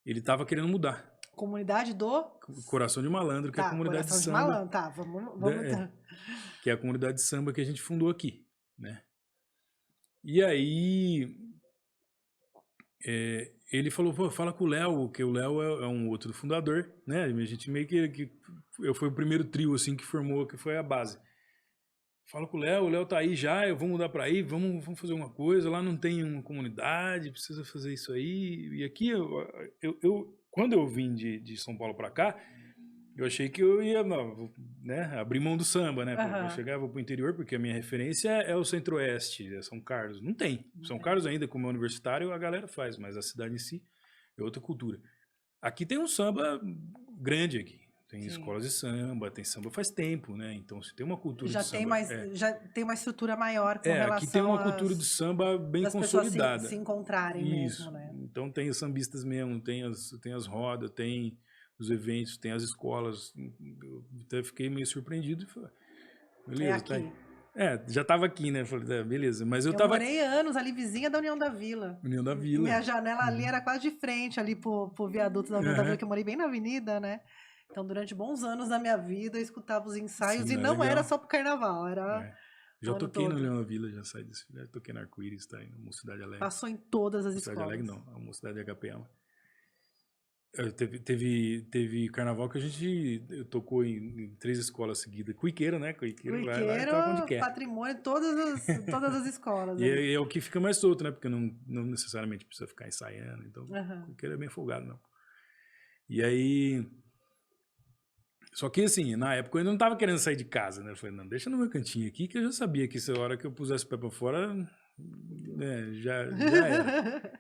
ele tava querendo mudar. Comunidade do... Coração de Malandro, que é a Tá, comunidade de Coração de samba, Malandro. Tá, vamos... que é a comunidade de samba que a gente fundou aqui, né? E aí, ele falou, pô, fala com o Léo, que o Léo é um outro fundador, né? A gente meio que eu fui o primeiro trio, assim, que formou, que foi a base. Fala com o Léo tá aí já, eu vou mudar pra aí, vamos fazer uma coisa, lá não tem uma comunidade, precisa fazer isso aí. E aqui, quando eu vim de São Paulo pra cá, eu achei que eu ia, né, abrir mão do samba, né? Eu chegava pro interior, porque a minha referência é o Centro-Oeste, é São Carlos. Não tem. São Carlos ainda, como é universitário, a galera faz, mas a cidade em si é outra cultura. Aqui tem um samba grande aqui. Tem escolas de samba, tem samba faz tempo, né? Então, se tem uma cultura de samba... Já tem uma estrutura maior com relação aqui tem uma cultura de samba bem consolidada. Se encontrarem Isso. mesmo, né? Então, tem os sambistas mesmo, tem as rodas, tem os eventos, tem as escolas. Eu até fiquei meio surpreendido e falei, beleza, tá aí. Já tava aqui, né? Falei, beleza. Mas eu morei anos ali, vizinha da União da Vila. União da Vila. Minha janela ali era quase de frente ali pro viaduto da União da Vila, que eu morei bem na avenida, né? Então, durante bons anos da minha vida, eu escutava os ensaios. Sim, e não era só pro carnaval, era... Já toquei no União da Vila, já saí desse... Já toquei na Arco-Íris, tá aí, na Mocidade Alegre. Passou em todas as escolas. Mocidade Alegre não, a Mocidade de HPM. Teve carnaval que a gente tocou em 3 escolas seguidas. Cuiqueiro, né? Cuiqueiro lá onde quer. Patrimônio de todas as escolas. E é o que fica mais solto, né? Porque não necessariamente precisa ficar ensaiando. Então, Cuiqueiro é bem folgado, não. E aí... Só que, assim, na época eu ainda não tava querendo sair de casa, né? Eu falei, não, deixa no meu cantinho aqui, que eu já sabia que essa hora que eu pusesse o pé pra fora, né, já era.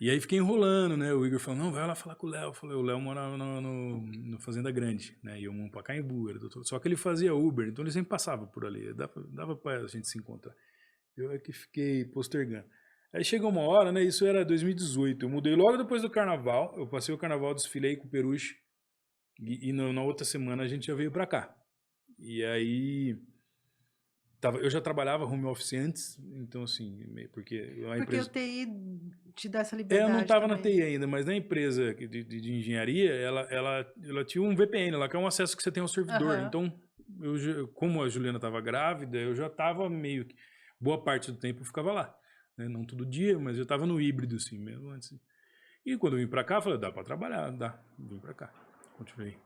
E aí fiquei enrolando, né? O Igor falou, não, vai lá falar com o Léo. Eu falei, o Léo morava no Fazenda Grande, né? E eu moro pra Caimbu, só que ele fazia Uber, então ele sempre passava por ali, dava pra gente se encontrar. Eu é que fiquei postergando. Aí chegou uma hora, né? Isso era 2018, eu mudei logo depois do carnaval, eu passei o carnaval, desfilei com o Peruche, e na outra semana a gente já veio pra cá. E aí... eu já trabalhava home office antes, então assim... Porque o TI te dá essa liberdade. Eu não estava na TI ainda, mas na empresa de engenharia, ela tinha um VPN lá, que é um acesso que você tem ao servidor. Então, como a Juliana estava grávida, eu já estava meio que... Boa parte do tempo eu ficava lá. Né? Não todo dia, mas eu estava no híbrido, assim, mesmo antes. E quando eu vim para cá, eu falei, dá para trabalhar, dá. Vim para cá. Continuei.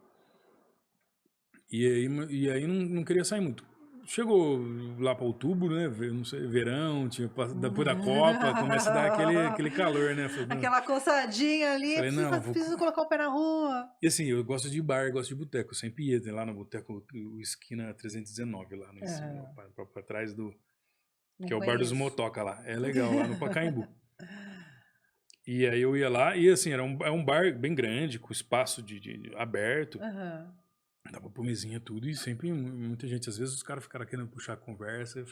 E aí não queria sair muito. Chegou lá para outubro, né? Não sei, verão, depois da Copa, começa a dar aquele calor, né? Falei, aquela coçadinha ali, preciso colocar o pé na rua. E assim, eu gosto de bar, gosto de boteco. Eu sempre ia, tem lá no boteco, esquina 319, lá no cima, para trás do... Que é o bar dos Motoca lá. É legal, lá no Pacaembu. E aí eu ia lá, e assim, é um bar bem grande, com espaço aberto. Dava pra mesinha tudo, e sempre muita gente. Às vezes os caras ficaram querendo puxar a conversa. Eu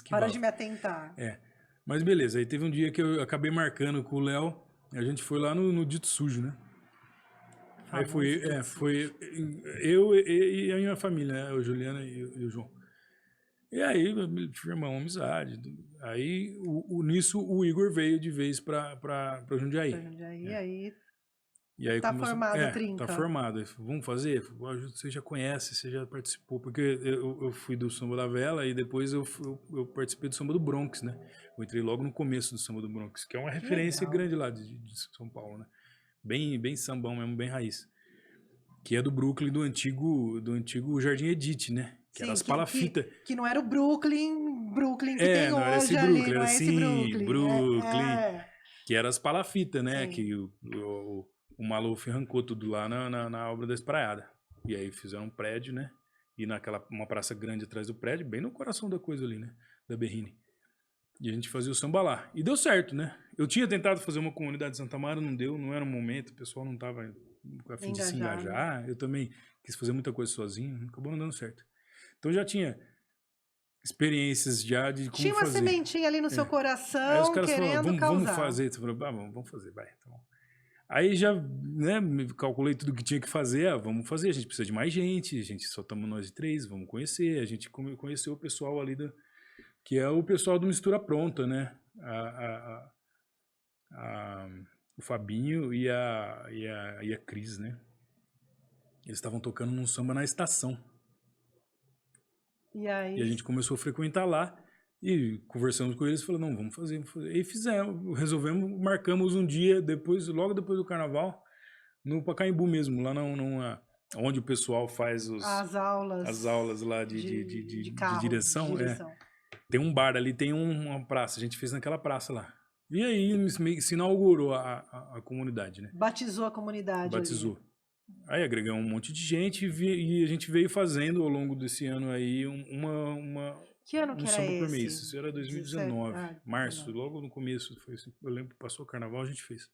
para de me atentar. Mas beleza, aí teve um dia que eu acabei marcando com o Léo, a gente foi lá no Dito Sujo, né? Aí foi eu e a minha família, né? O Juliana e o João. E aí, firmamos uma amizade. Aí, nisso, o Igor veio de vez pra Jundiaí. E aí tá formado, Trinca. Tá formado. Ele falou, vamos fazer? Você já conhece, você já participou. Porque eu fui do Samba da Vela e depois eu participei do Samba do Bronx, né? Eu entrei logo no começo do Samba do Bronx, que é uma referência grande lá de São Paulo, né? Bem sambão mesmo, bem raiz. Que é do Brooklyn, do antigo Jardim Edith, né? Que era as palafitas. Que não era o Brooklyn que tem não era esse hoje Brooklyn, ali, era esse Brooklyn. Que era as palafitas, né? Sim. Que o Maluf arrancou tudo lá na obra da Espraiada. E aí fizeram um prédio, né? E uma praça grande atrás do prédio, bem no coração da coisa ali, né? Da Berrini. E a gente fazia o samba lá. E deu certo, né? Eu tinha tentado fazer uma comunidade de Santa Mara, não deu, não era o momento, o pessoal não estava a fim de se engajar. Eu também quis fazer muita coisa sozinho, acabou não dando certo. Então já tinha experiências já de como fazer. Tinha uma sementinha ali no seu coração, aí os caras querendo falaram, causar. Vamos fazer. Você falou, vamos fazer, vai. Então. Aí já, né, calculei tudo que tinha que fazer. Vamos fazer, a gente precisa de mais gente, a gente só estamos nós 3, vamos conhecer. A gente conheceu o pessoal ali, que é o pessoal do Mistura Pronta, né? O Fabinho e a Cris, né? Eles estavam tocando num samba na estação. E E a aí, gente começou a frequentar lá e conversamos com eles e falou, não, vamos fazer. E fizemos, resolvemos, marcamos um dia logo depois do carnaval, no Pacaembu mesmo, lá onde o pessoal faz as as aulas lá de de carro, de direção. direção. Tem um bar ali, tem uma praça, a gente fez naquela praça lá. E aí se inaugurou a comunidade, né? Batizou a comunidade Batizou. ali. Aí agregamos um monte de gente e a gente veio fazendo ao longo desse ano aí Que ano que um era samba por esse? mês. Isso era 2019, 17? março, 19. logo no começo. Foi assim, eu lembro que passou o carnaval, a gente fez.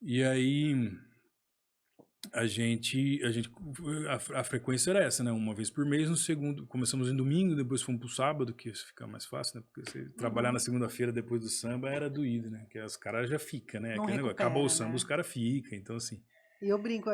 E aí a frequência era essa, né? Uma vez por mês, no segundo, começamos em domingo, depois fomos pro sábado, que fica mais fácil, né? Porque você trabalhar na segunda-feira depois do samba era doído, né? Porque os caras já ficam, né? Não Aquele negócio, recupera, acabou o samba, né? os caras ficam, então assim. E eu brinco,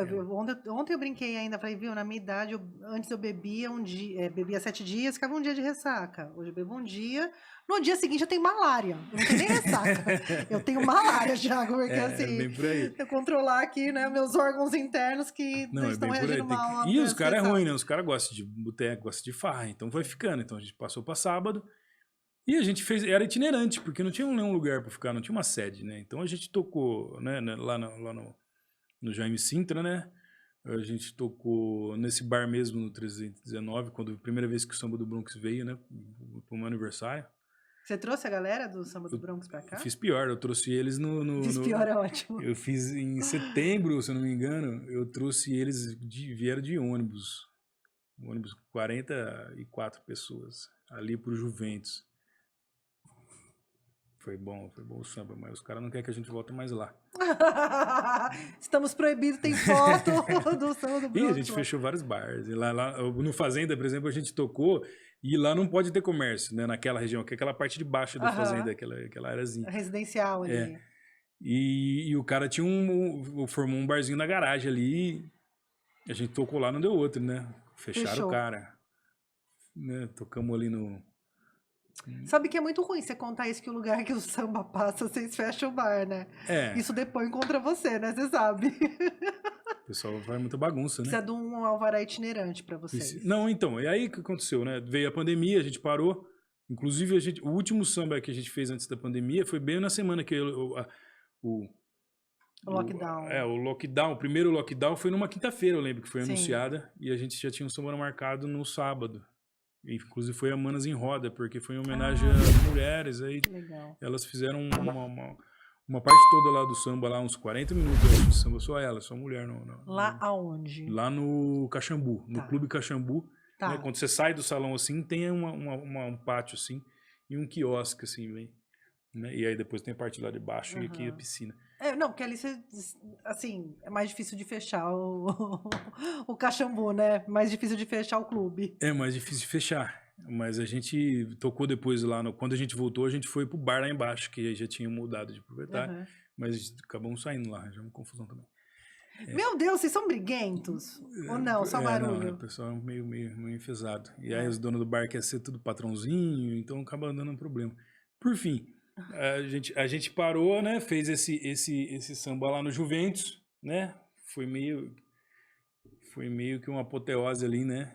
ontem eu brinquei ainda, falei, viu, na minha idade, antes eu bebia um dia, bebia 7 dias, ficava um dia de ressaca. Hoje eu bebo um dia, no dia seguinte eu tenho malária, eu não tenho nem ressaca, eu tenho malária, Thiago, porque assim, Bem por aí. eu controlar aqui, né, meus órgãos internos que Não, estão bem por aí. reagindo mal. E os caras é ruim, né? Os caras gostam de boteco, gostam de farra, então vai ficando. Então a gente passou para sábado e a gente era itinerante, porque não tinha nenhum lugar para ficar, não tinha uma sede, né? Então a gente tocou, né, lá no Jaime Sintra, né? A gente tocou nesse bar mesmo no 319, quando a primeira vez que o Samba do Bronx veio, né? Pro meu aniversário. Você trouxe a galera do Samba do Bronx pra cá? Fiz pior, eu trouxe eles Fiz pior, é ótimo. Eu fiz em setembro, se eu não me engano, eu trouxe eles, vieram de ônibus. Um ônibus com 44 pessoas, ali pro Juventus. Foi bom o samba, mas os caras não querem que a gente volte mais lá. Estamos proibidos, tem foto do Samba do Bronx. E a gente fechou vários bares. E lá no Fazenda, por exemplo, a gente tocou e lá não pode ter comércio, né? Naquela região, que é aquela parte de baixo da Fazenda, aquela áreazinha. Residencial ali. E o cara formou um barzinho na garagem ali. A gente tocou lá, não deu outro, né? Fecharam o cara. Né? Tocamos ali no... Sabe que é muito ruim você contar isso, que o lugar que o samba passa, vocês fecham o bar, né? Isso depõe contra você, né? Você sabe. O pessoal faz muita bagunça, né? Precisa de um alvará itinerante para vocês. Não, então, e aí o que aconteceu, né? Veio a pandemia, a gente parou. Inclusive, o último samba que a gente fez antes da pandemia foi bem na semana que o lockdown. O primeiro lockdown foi numa quinta-feira, eu lembro que foi anunciada. E a gente já tinha um samba marcado no sábado. Inclusive foi a Manas em Roda, porque foi em homenagem às mulheres. Aí legal. Elas fizeram uma parte toda lá do samba, lá uns 40 minutos de samba, só ela, só mulher. Lá aonde? Lá no Caxambu, no Clube Caxambu. Tá. Né? Quando você sai do salão assim, tem um pátio assim e um quiosque assim, bem, né? E aí depois tem a parte lá de baixo e aqui a piscina. Não, porque ali assim, é mais difícil de fechar o Caxambu, né? Mais difícil de fechar o clube. É mais difícil de fechar. Mas a gente tocou depois lá, quando a gente voltou, a gente foi pro bar lá embaixo, que já tinha mudado de proprietário. Mas acabamos saindo lá, já é uma confusão também. Meu Deus, vocês são briguentos? Ou não, só barulho? Não, o pessoal é meio enfesado. E aí os donos do bar querem ser tudo patrãozinho, então acaba dando um problema. Por fim, a gente parou, né? Fez esse samba lá no Juventus, né? Foi meio que uma apoteose ali, né?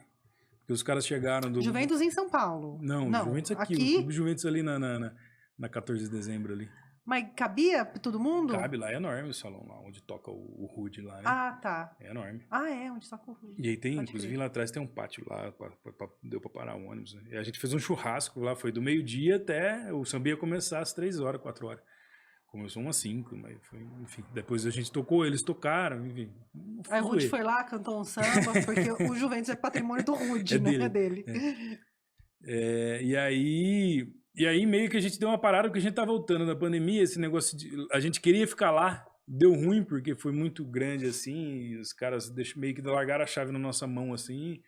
Porque os caras chegaram do... Juventus em São Paulo? Não, Juventus aqui? O Clube Juventus ali na 14 de dezembro ali. Mas cabia todo mundo? Cabe lá, é enorme o salão lá, onde toca o Rude lá, né? Ah, tá. É enorme. Onde toca o Rude. E aí tem, inclusive lá atrás tem um pátio lá, deu pra parar o ônibus, né? E a gente fez um churrasco lá, foi do meio-dia até o samba ia começar às 3 horas, 4 horas. Começou umas 5, mas foi, enfim. Depois a gente tocou, eles tocaram, enfim. Aí o Rude foi lá, cantou um samba, porque o Juventus é patrimônio do Rude, né? É dele. E aí meio que a gente deu uma parada, porque a gente tá voltando da pandemia, esse negócio a gente queria ficar lá, deu ruim, porque foi muito grande assim, e os caras meio que largaram a chave na nossa mão assim,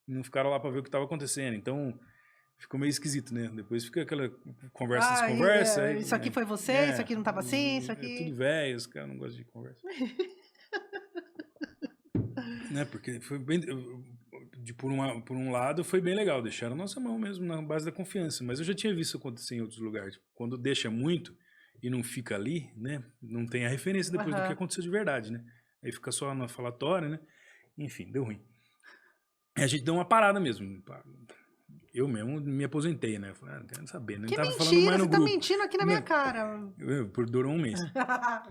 e não ficaram lá para ver o que estava acontecendo. Então, ficou meio esquisito, né? Depois fica aquela conversa, desconversa. Aí, isso aqui foi você, isso aqui não tava assim, isso É aqui... tudo velho, os caras não gostam de conversa. Né? Porque foi bem... por um lado, foi bem legal. Deixaram a nossa mão mesmo na base da confiança. Mas eu já tinha visto acontecer em outros lugares. Tipo, quando deixa muito e não fica ali, né? Não tem a referência depois do que aconteceu de verdade, né? Aí fica só na falatória, né? Enfim, deu ruim. E a gente deu uma parada mesmo. Eu mesmo me aposentei, né? Falei, não quero saber, né? Que Tava mentira, falando mais no você tá grupo. mentindo aqui na minha cara. Durou um mês.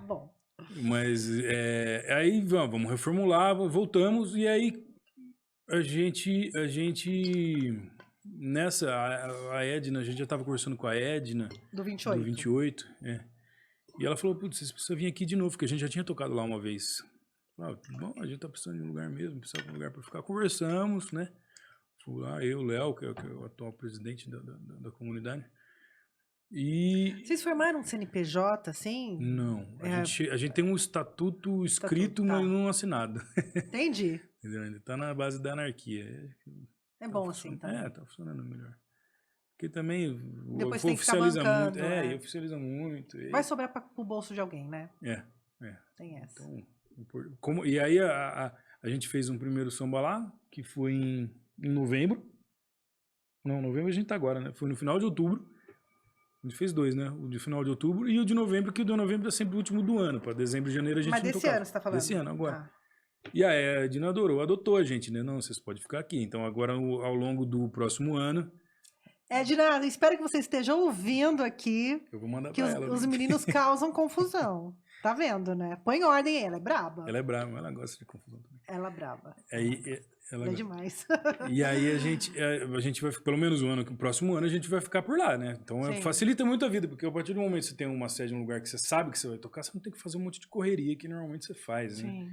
Bom. Mas aí vamos reformular, voltamos, e aí a gente nessa, a Edna, a gente já estava conversando com a Edna Do 28. do 28, e ela falou, putz, vocês precisam vir aqui de novo, porque a gente já tinha tocado lá uma vez. Bom, a gente tá precisando de um lugar mesmo, precisa de um lugar para ficar. Conversamos, né? Fui lá, eu, o Léo, que é o atual presidente da comunidade. E... Vocês formaram um CNPJ, assim? Não, a gente tem um estatuto escrito, tá. mas não assinado. Entendi. Entendeu? Ainda tá na base da anarquia. É bom assim, tá? Tá funcionando melhor. Porque também depois tem que ficar bancando, muito. E oficializa muito. Vai sobrar pro bolso de alguém, né? Tem essa. Então, e aí a gente fez um primeiro samba lá, que foi em novembro. Não, novembro a gente tá agora, né? Foi no final de outubro. A gente fez 2, né? O de final de outubro e o de novembro, que o de novembro é sempre o último do ano. Para dezembro e janeiro a gente não tocava. Mas desse ano você tá falando? Desse ano, agora. E a Edna adotou a gente, né? Não, vocês podem ficar aqui. Então agora, ao longo do próximo ano... Edna, espero que você esteja ouvindo aqui. Eu vou mandar que pra ela. Os meninos causam confusão. Tá vendo, né? Põe ordem, ela é braba. Ela é braba, ela gosta de confusão também. Ela é braba. Ela é demais. E aí a gente vai, pelo menos o próximo ano a gente vai ficar por lá, né? Então facilita muito a vida, porque a partir do momento que você tem uma sede, um lugar que você sabe que você vai tocar, você não tem que fazer um monte de correria que normalmente você faz, né? Sim.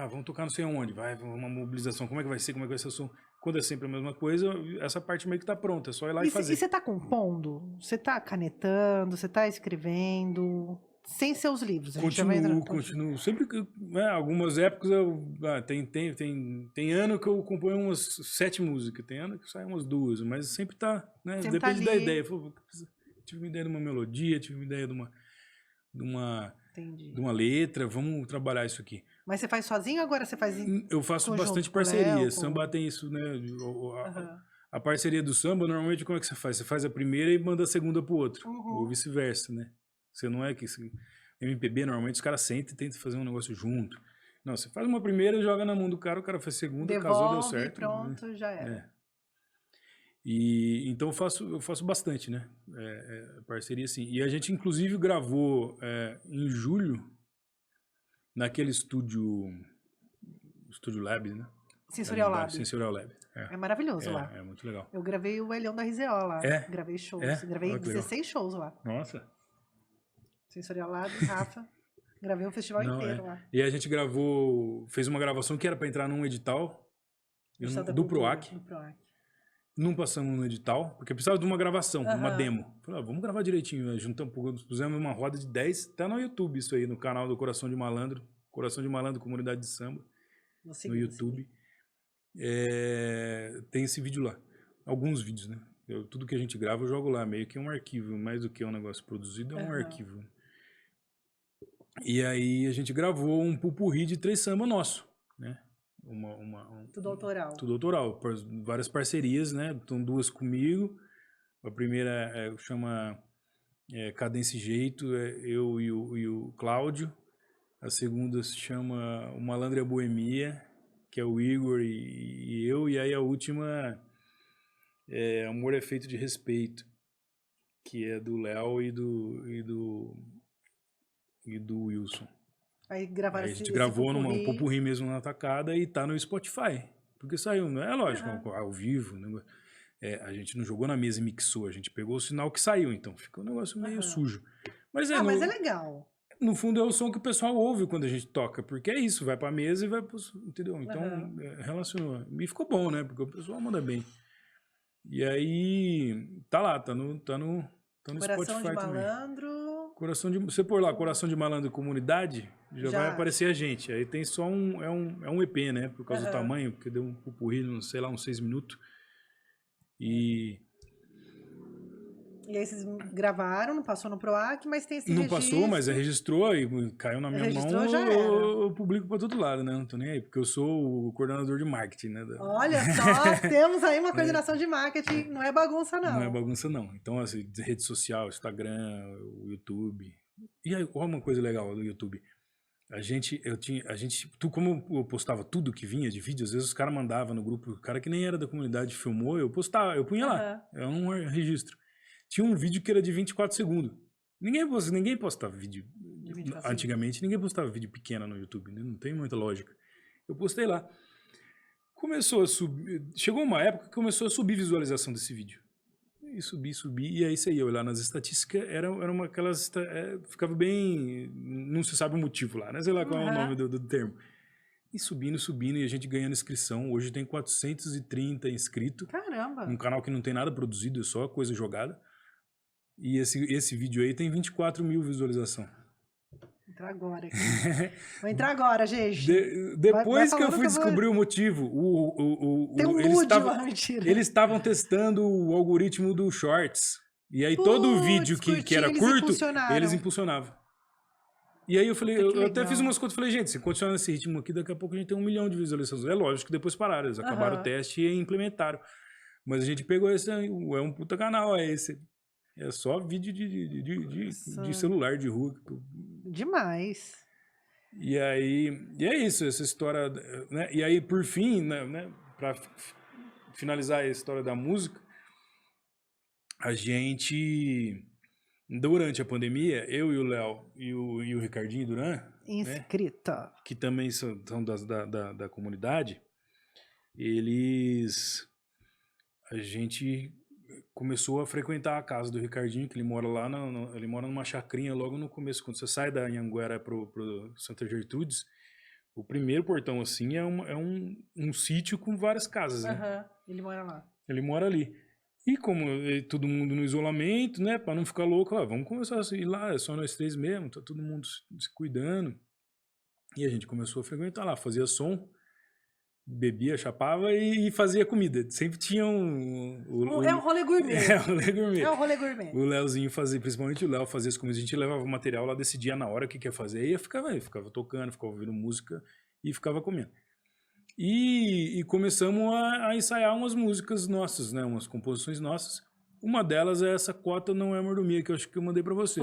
Vamos tocar não sei onde, vai, uma mobilização, como é que vai ser o som? Quando é sempre a mesma coisa, essa parte meio que tá pronta, é só ir lá e fazer. E você tá compondo? Você tá canetando? Você tá escrevendo? Sem seus livros. Continuo. Sempre que, algumas épocas, tem ano que eu componho umas 7 músicas, tem ano que saem umas 2, mas sempre tá, né? Sempre depende tá da ideia. Tive uma ideia de uma melodia, tive uma ideia de uma letra, vamos trabalhar isso aqui. Mas você faz sozinho ou agora você faz Eu faço bastante parceria. Samba tem isso, né? A parceria do samba, normalmente, como é que você faz? Você faz a primeira e manda a segunda pro outro. Ou vice-versa, né? Você não é que... MPB, normalmente, os caras sentam e tentam fazer um negócio junto. Não, você faz uma primeira e joga na mão do cara, o cara faz segunda, devolve, casou, deu certo. Pronto, já era. E então eu faço bastante, né? Parceria, sim. E a gente, inclusive, gravou em julho, naquele Estúdio Lab, né? Sensorial Lab. Sensorial Lab. É maravilhoso lá. É muito legal. Eu gravei o Elhão da RZO lá. Gravei shows. Gravei 16 shows lá. Nossa. Sensorial Lab, Rafa. Gravei o festival inteiro lá. E a gente fez uma gravação que era para entrar num edital do PROAC. Não passamos no edital, porque precisava de uma gravação, uma demo. Falei, vamos gravar direitinho. Juntamos, pusemos uma roda de 10, tá no YouTube isso aí, no canal do Coração de Malandro, Comunidade de Samba, no YouTube. Tem esse vídeo lá. Alguns vídeos, né? Tudo que a gente grava eu jogo lá, meio que um arquivo, mais do que um negócio produzido, é um arquivo. E aí a gente gravou um pupurri de 3 samba nosso, né? Tudo autoral. Tudo autoral, várias parcerias, né? Estão 2 comigo. A primeira chama Cadência e Jeito, eu e o Cláudio. A segunda se chama O Malandro e a Boemia, que é o Igor e eu. E aí a última é Amor é Feito de Respeito, que é do Léo e do Wilson. Aí gravaram a gente gravou numa pupurri mesmo na tacada e tá no Spotify. Porque saiu, não é lógico, ao vivo. Né? A gente não jogou na mesa e mixou, a gente pegou o sinal que saiu, então fica um negócio meio sujo. Mas mas é legal. No fundo é o som que o pessoal ouve quando a gente toca, porque é isso, vai pra mesa e vai pro... Entendeu? Então, relacionou. E ficou bom, né? Porque o pessoal manda bem. E aí, tá lá, tá no Coração Spotify de também. Malandro... Você pôr lá Coração de Malandro Comunidade, já vai aparecer a gente. Aí tem só um EP, né? Por causa do tamanho, porque deu um pupurri, sei lá, uns 6 minutos. E E aí vocês gravaram, não passou no PROAC, mas tem esse Não registro. passou, mas registrou e caiu na minha Registrou, mão, já era. eu publico pra todo lado, né? Não tô nem aí, porque eu sou o coordenador de marketing, né? Olha só, temos aí uma coordenação de marketing, não é bagunça não. Não é bagunça, não. Então, assim, rede social, Instagram, o YouTube. E aí, olha uma coisa legal do YouTube. Como eu postava tudo que vinha de vídeo, às vezes os caras mandavam no grupo, o cara que nem era da comunidade filmou, eu postava, eu punha lá. É um registro. Tinha um vídeo que era de 24 segundos. Ninguém postava vídeo. Antigamente, ninguém postava vídeo pequeno no YouTube, né? Não tem muita lógica. Eu postei lá. Começou a subir. Chegou uma época que começou a subir visualização desse vídeo. E subir, e aí você ia olhar nas estatísticas, era uma aquelas. Ficava bem. Não se sabe o motivo lá, né? Sei lá qual é o nome do termo. E subindo, e a gente ganhando inscrição. Hoje tem 430 inscritos. Caramba! Um canal que não tem nada produzido, é só coisa jogada. E esse vídeo aí tem 24 mil visualizações. Entrar agora aqui. Vou entrar agora, gente. Depois que eu fui descobrir o motivo, tem um eles estavam testando o algoritmo do Shorts. E aí todo o vídeo que era curto, eles impulsionavam. E aí eu falei, eu até fiz umas contas, falei, gente, se continuar nesse ritmo aqui, daqui a pouco a gente tem 1 milhão de visualizações. É lógico que depois pararam, eles acabaram o teste e implementaram. Mas a gente pegou esse, é um puta canal, é esse. É só vídeo de celular, de rua. Demais. E aí, é isso, essa história, né? E aí, por fim, né, para finalizar a história da música, a gente, durante a pandemia, eu e o Léo e o Ricardinho Duran, inscrita, né, que também são da comunidade, a gente começou a frequentar a casa do Ricardinho, que ele mora lá, ele mora numa chacrinha logo no começo, quando você sai da Anhanguera pro Santa Gertrudes, o primeiro portão assim é um sítio com várias casas, né? Ele mora lá. Ele mora ali. E como todo mundo no isolamento, né, para não ficar louco, vamos começar a ir lá, é só nós três mesmo, tá todo mundo se cuidando. E a gente começou a frequentar lá, fazia som, bebia, chapava e fazia comida. Sempre tinha é um rolê gourmet. É um rolê gourmet. É um rolê gourmet. O Léozinho fazia, principalmente o Léo fazia as comidas, a gente levava o material lá, decidia na hora o que ia fazer, e ficava tocando, ficava ouvindo música e ficava comendo. E começamos a ensaiar umas músicas nossas, né, umas composições nossas. Uma delas é essa Cota Não É Mordomia, que eu acho que eu mandei pra você.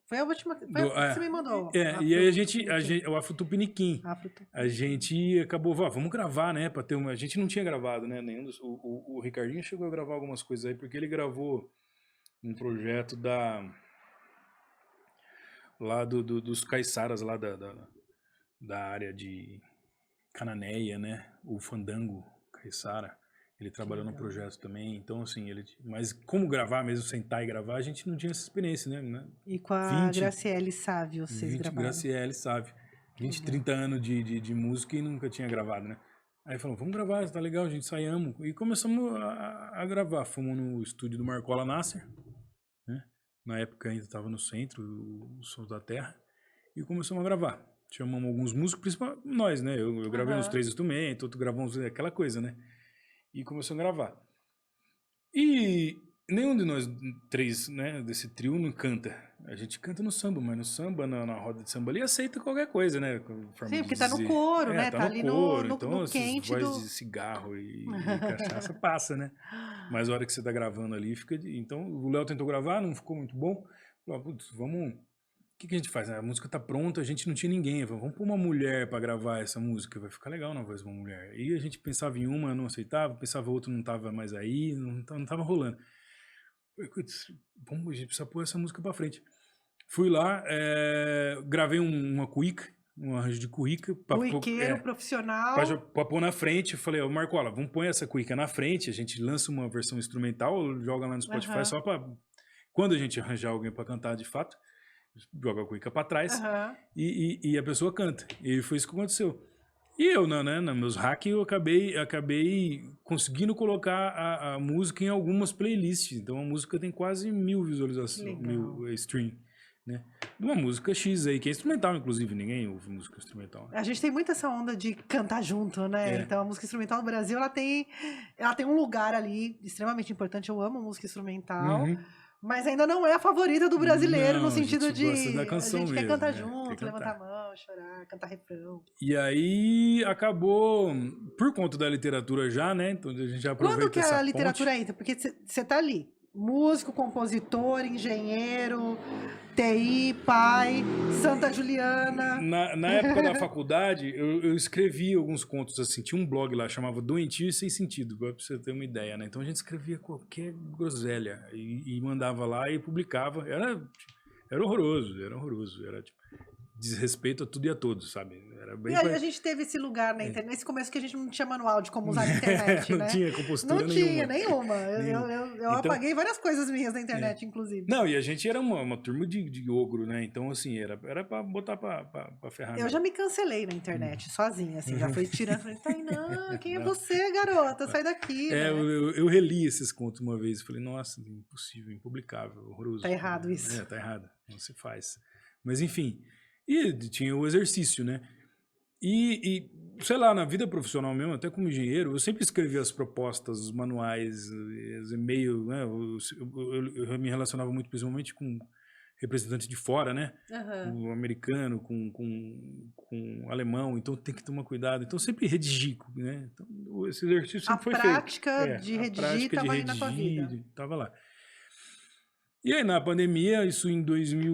Foi a última que você me mandou. E aí o Afro Tupiniquim. A gente acabou, vamos gravar, né? Pra ter a gente não tinha gravado, né? O Ricardinho chegou a gravar algumas coisas aí, porque ele gravou um projeto lá dos caiçaras, lá da área de Cananéia, né? O Fandango Caiçara. Ele trabalhou no projeto também, então assim, mas como gravar mesmo, sentar e gravar, a gente não tinha essa experiência, né? E com a Graciele Sávio, vocês gravaram? Graciele Sávio. 20, 30 anos de música e nunca tinha gravado, né? Aí falamos, vamos gravar, tá legal, a gente ensaiamos. E começamos a gravar. Fomos no estúdio do Marcola Nasser, né? Na época ainda estava no centro, o Sons da Terra, e começamos a gravar. Chamamos alguns músicos, principalmente nós, né? Eu gravei uns 3 instrumentos, outro gravou aquela coisa, né? E começou a gravar. E nenhum de nós 3, né, desse trio não canta. A gente canta no samba, mas no samba, na roda de samba ali, aceita qualquer coisa, né? Sim, porque tá no couro, né? Tá ali no então, quente voz de cigarro e cachaça passa, né? Mas a hora que você tá gravando ali, fica... Então, o Léo tentou gravar, não ficou muito bom. Falou, putz, vamos... O que a gente faz? A música tá pronta, a gente não tinha ninguém. Vamos pôr uma mulher para gravar essa música, vai ficar legal na voz de uma mulher. E a gente pensava em uma, não aceitava, pensava outra, não tava mais aí, não tava rolando. Bom, a gente precisa pôr essa música para frente. Fui lá, gravei uma cuíca, um arranjo de cuíca. Cuiqueiro profissional. Pra pôr na frente. Eu falei, Marcola, vamos pôr essa cuíca na frente, a gente lança uma versão instrumental, joga lá no Spotify só para... Quando a gente arranjar alguém para cantar de fato, joga a cuíca para trás e a pessoa canta. E foi isso que aconteceu. E eu, né, nos meus hacks, eu acabei conseguindo colocar a música em algumas playlists. Então a música tem quase 1000 visualizações, 1000 stream, né? de uma música X aí, que é instrumental, inclusive, ninguém ouve música instrumental. A gente tem muito essa onda de cantar junto, né? É. Então a música instrumental no Brasil, ela tem um lugar ali extremamente importante. Eu amo música instrumental, Uhum. mas ainda não é a favorita do brasileiro, no Não, a sentido gente gosta da de a canção gente quer mesmo, cantar né? junto, Quer levantar a cantar. mão, chorar, cantar refrão. E aí acabou, por conta da literatura já, né? Então a gente já Quando aproveita que essa a ponte. literatura entra? Porque você tá ali, músico, compositor, engenheiro, TI, pai, Santa Juliana. Na época da faculdade, eu escrevia alguns contos assim. Tinha um blog lá, chamava Doentio e Sem Sentido, pra você ter uma ideia, né? Então a gente escrevia qualquer groselha e mandava lá e publicava. Era horroroso, era tipo, desrespeito a tudo e a todos, sabe? Era E bem. a gente teve esse lugar na internet, nesse começo que a gente não tinha manual de como usar a internet, Não né? tinha compostura Não tinha nenhuma. nenhuma. Eu Então, apaguei várias coisas minhas na internet, inclusive. não, e a gente era uma turma de ogro, né? Então, assim, era pra botar pra ferrar. Eu já me cancelei na internet, sozinha, assim, já fui tirando, falei, Tainá, quem é você, garota? Sai daqui, né? Eu reli esses contos uma vez e falei, nossa, impossível, impublicável, horroroso. Tá errado isso. Tá errado, não se faz. Mas, enfim, e tinha o exercício, né? E, sei lá, na vida profissional mesmo, até como engenheiro, eu sempre escrevia as propostas, os manuais, os e-mails, né? Eu me relacionava muito, principalmente, com representantes de fora, né? Uhum. O americano, com o alemão, então tem que tomar cuidado. Então, sempre redigi, né? Então, esse exercício sempre foi feito. A prática de redigir estava ali na tua vida. Estava lá. E aí, na pandemia, isso em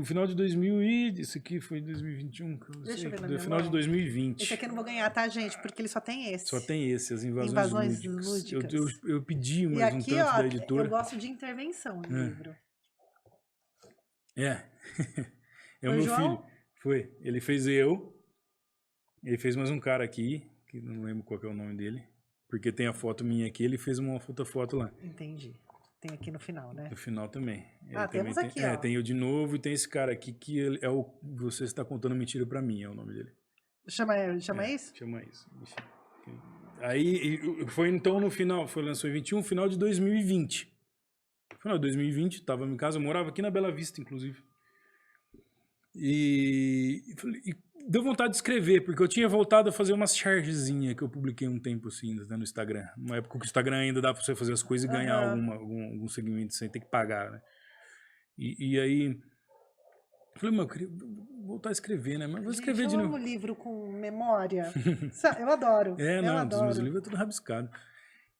final de 2000 e... Isso aqui foi 2021, que eu não Deixa sei. eu ver na minha Final de mão. 2020. Esse aqui eu não vou ganhar, tá, gente? Porque ele só tem esse. Só tem esse, as Invasões lúdicas. lúdicas. Eu pedi E mais um aqui, tanto ó, da editora. eu gosto de intervenção no livro. É. É o Foi meu João? filho. Foi. Ele fez ele fez mais um cara aqui, que não lembro qual que é o nome dele, porque tem a foto minha aqui, ele fez uma outra foto lá. Entendi. Tem aqui no final, né? No final também. Ah, temos aqui, ó. Tem eu de novo e tem esse cara aqui que é o Você Está Contando Mentira Pra Mim, é o nome dele. Chama isso? Chama isso. Aí foi então no final, lançou em 21, final de 2020. Final de 2020, tava em casa, eu morava aqui na Bela Vista, inclusive. E deu vontade de escrever, porque eu tinha voltado a fazer umas chargezinhas que eu publiquei um tempo assim, no Instagram. Uma época que o Instagram ainda dá pra você fazer as coisas e ganhar algum segmento sem ter que pagar, né? E aí, eu falei, eu queria voltar a escrever, né? Mas vou escrever de novo. Eu amo livro com memória. Eu adoro. Dos meus livros é tudo rabiscado.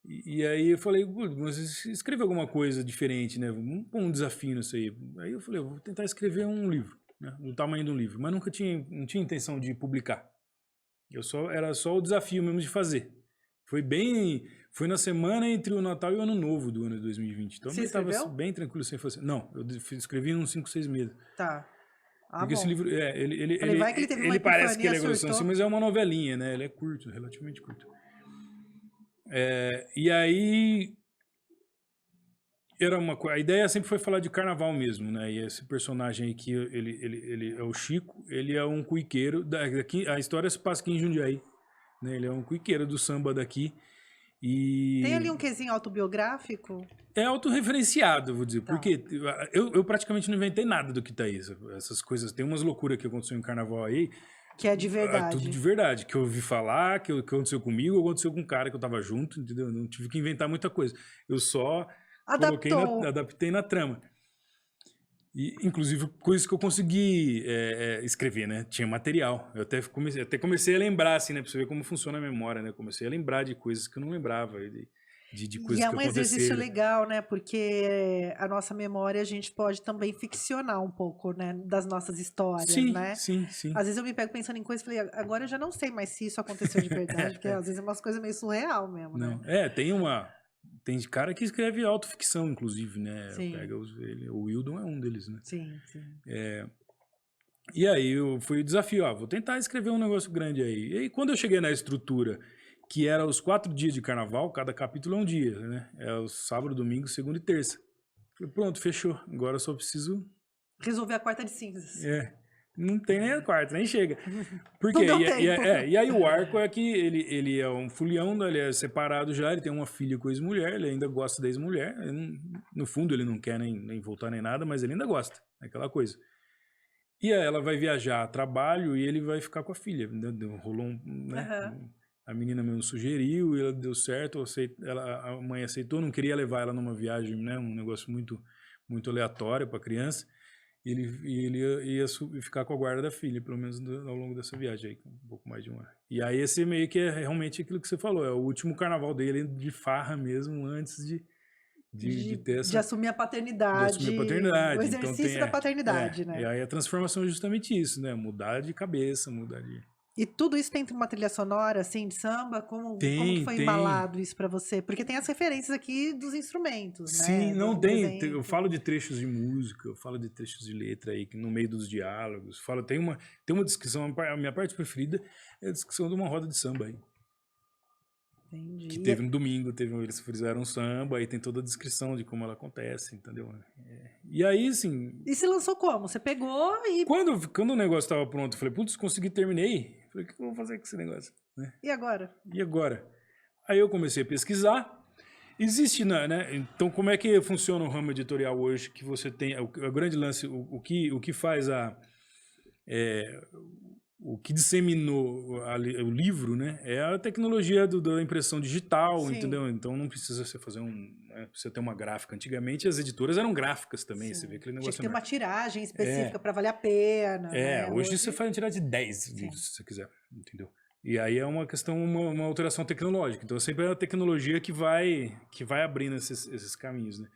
E aí eu falei, mas escreve alguma coisa diferente, né? Vamos pôr um desafio nisso aí. Aí eu falei, eu vou tentar escrever um livro, né? Do tamanho de um livro. Mas não tinha intenção de publicar. Era só o desafio mesmo de fazer. Foi na semana entre o Natal e o Ano Novo do ano de 2020. Então eu estava bem tranquilo sem fazer. Não, eu escrevi uns 5, 6 meses. Tá. Porque esse livro, ele parece que ele é grossão assim, mas é uma novelinha, né? Ele é curto, relativamente curto. E aí a ideia sempre foi falar de carnaval mesmo, né? E esse personagem aqui, ele é o Chico, ele é um cuiqueiro daqui, a história se passa aqui em Jundiaí, né? Ele é um cuiqueiro do samba daqui. Tem ali um quesinho autobiográfico? É autorreferenciado, vou dizer, porque eu praticamente não inventei nada do que tá aí. Essas coisas, tem umas loucuras que aconteceu em carnaval aí. Que é de verdade. Tudo de verdade, que eu ouvi falar, que aconteceu comigo, aconteceu com um cara que eu tava junto, entendeu? Não tive que inventar muita coisa. Eu só adaptei na trama. E, inclusive, coisas que eu consegui escrever, né? Tinha material. Eu até comecei a lembrar, assim, né? Pra você ver como funciona a memória, né? Comecei a lembrar de coisas que eu não lembrava, de coisas que aconteceram. E é um exercício legal, né? Porque a nossa memória, a gente pode também ficcionar um pouco, né? Das nossas histórias, né? Sim. Às vezes eu me pego pensando em coisas e falei, agora eu já não sei mais se isso aconteceu de verdade, porque às vezes é umas coisas meio surreal mesmo, né? Tem cara que escreve autoficção, inclusive, né? Sim. O Wildon é um deles, né? Sim. E aí foi o desafio, vou tentar escrever um negócio grande aí. E aí quando eu cheguei na estrutura, que era os 4 dias de carnaval, cada capítulo é um dia, né? É o sábado, domingo, segunda e terça. Falei, pronto, fechou. Agora eu só preciso... resolver a quarta de cinzas. Não tem nem a quarta, nem chega. Por quê? E aí o arco é que ele é um fulião, ele é separado já, ele tem uma filha com a ex-mulher, ele ainda gosta da ex-mulher. No fundo ele não quer nem voltar nem nada, mas ele ainda gosta, é aquela coisa. E aí ela vai viajar a trabalho e ele vai ficar com a filha. Né? Rolou né? Aham. A menina mesmo sugeriu, e ela deu certo, a mãe aceitou, não queria levar ela numa viagem, né? Um negócio muito aleatório para criança. E ele ia ficar com a guarda da filha, pelo menos ao longo dessa viagem aí, um pouco mais de um ano. E aí esse meio que é realmente aquilo que você falou, é o último carnaval dele de farra mesmo, antes de ter De assumir a de assumir a paternidade, o paternidade. Então exercício da paternidade, e né? aí a transformação é justamente isso, né? Mudar de cabeça, mudar de... E tudo isso tem uma trilha sonora, assim, de samba? Como que foi Tem. embalado isso pra você? Porque tem as referências aqui dos instrumentos, Sim, né? não Do tem. Eu exemplo. falo de trechos de música, eu falo de trechos de letra aí, que no meio dos diálogos. Tem uma descrição, a minha parte preferida é a descrição de uma roda de samba aí. Que Entendi. teve no domingo, eles fizeram um samba, aí tem toda a descrição de como ela acontece, entendeu? E aí, assim, E se lançou como? Você pegou e... quando o negócio estava pronto, eu falei, putz, consegui, terminei. Eu falei, o que eu vou fazer com esse negócio? Né? E agora? E agora? Aí eu comecei a pesquisar. Existe, né? Então, como é que funciona o ramo editorial hoje? Que você tem o grande lance, o que faz o que disseminou o livro, né? É a tecnologia da impressão digital, Sim, entendeu? Então não precisa você fazer você ter uma gráfica. Antigamente as editoras eram gráficas também. Você vê sim. aquele Tinha que negócio ter uma enorme. tiragem É, específica para valer a pena, né? hoje você Hoje, faz tirar de 10 sim. livros, se você quiser, entendeu? E aí é uma questão, uma alteração tecnológica. Então sempre é a tecnologia que vai abrindo esses caminhos, né?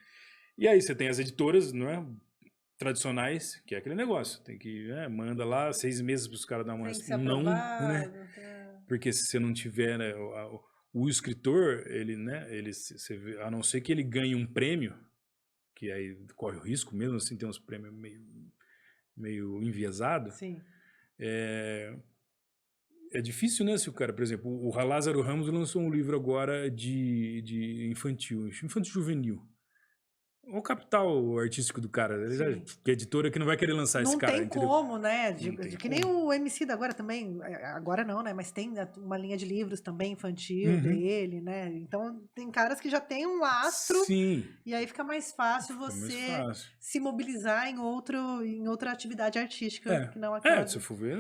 E aí você tem as editoras, não é? Tradicionais, que é aquele negócio. Tem que, manda lá 6 meses para os caras dar uma Tem que ser um não, né? aprovado. Tá. Porque se você não tiver, né, o escritor, ele, né, a não ser que ele ganhe um prêmio, que aí corre o risco, mesmo assim tem uns prêmios meio enviesado, Sim. é difícil, né, se o cara, por exemplo, o Lázaro Ramos lançou um livro agora de infantil juvenil. O capital artístico do cara, Sim. que a editora que não vai querer lançar esse Não cara, tem entendeu? como, né? Não tem Que nem como. o Emicida agora também, agora não, né? Mas tem uma linha de livros também infantil Uhum. dele, né? Então tem caras que já têm um lastro Sim, e aí fica mais fácil fica mais você fácil. se mobilizar em outra atividade artística É, que não aquela. se você for ver,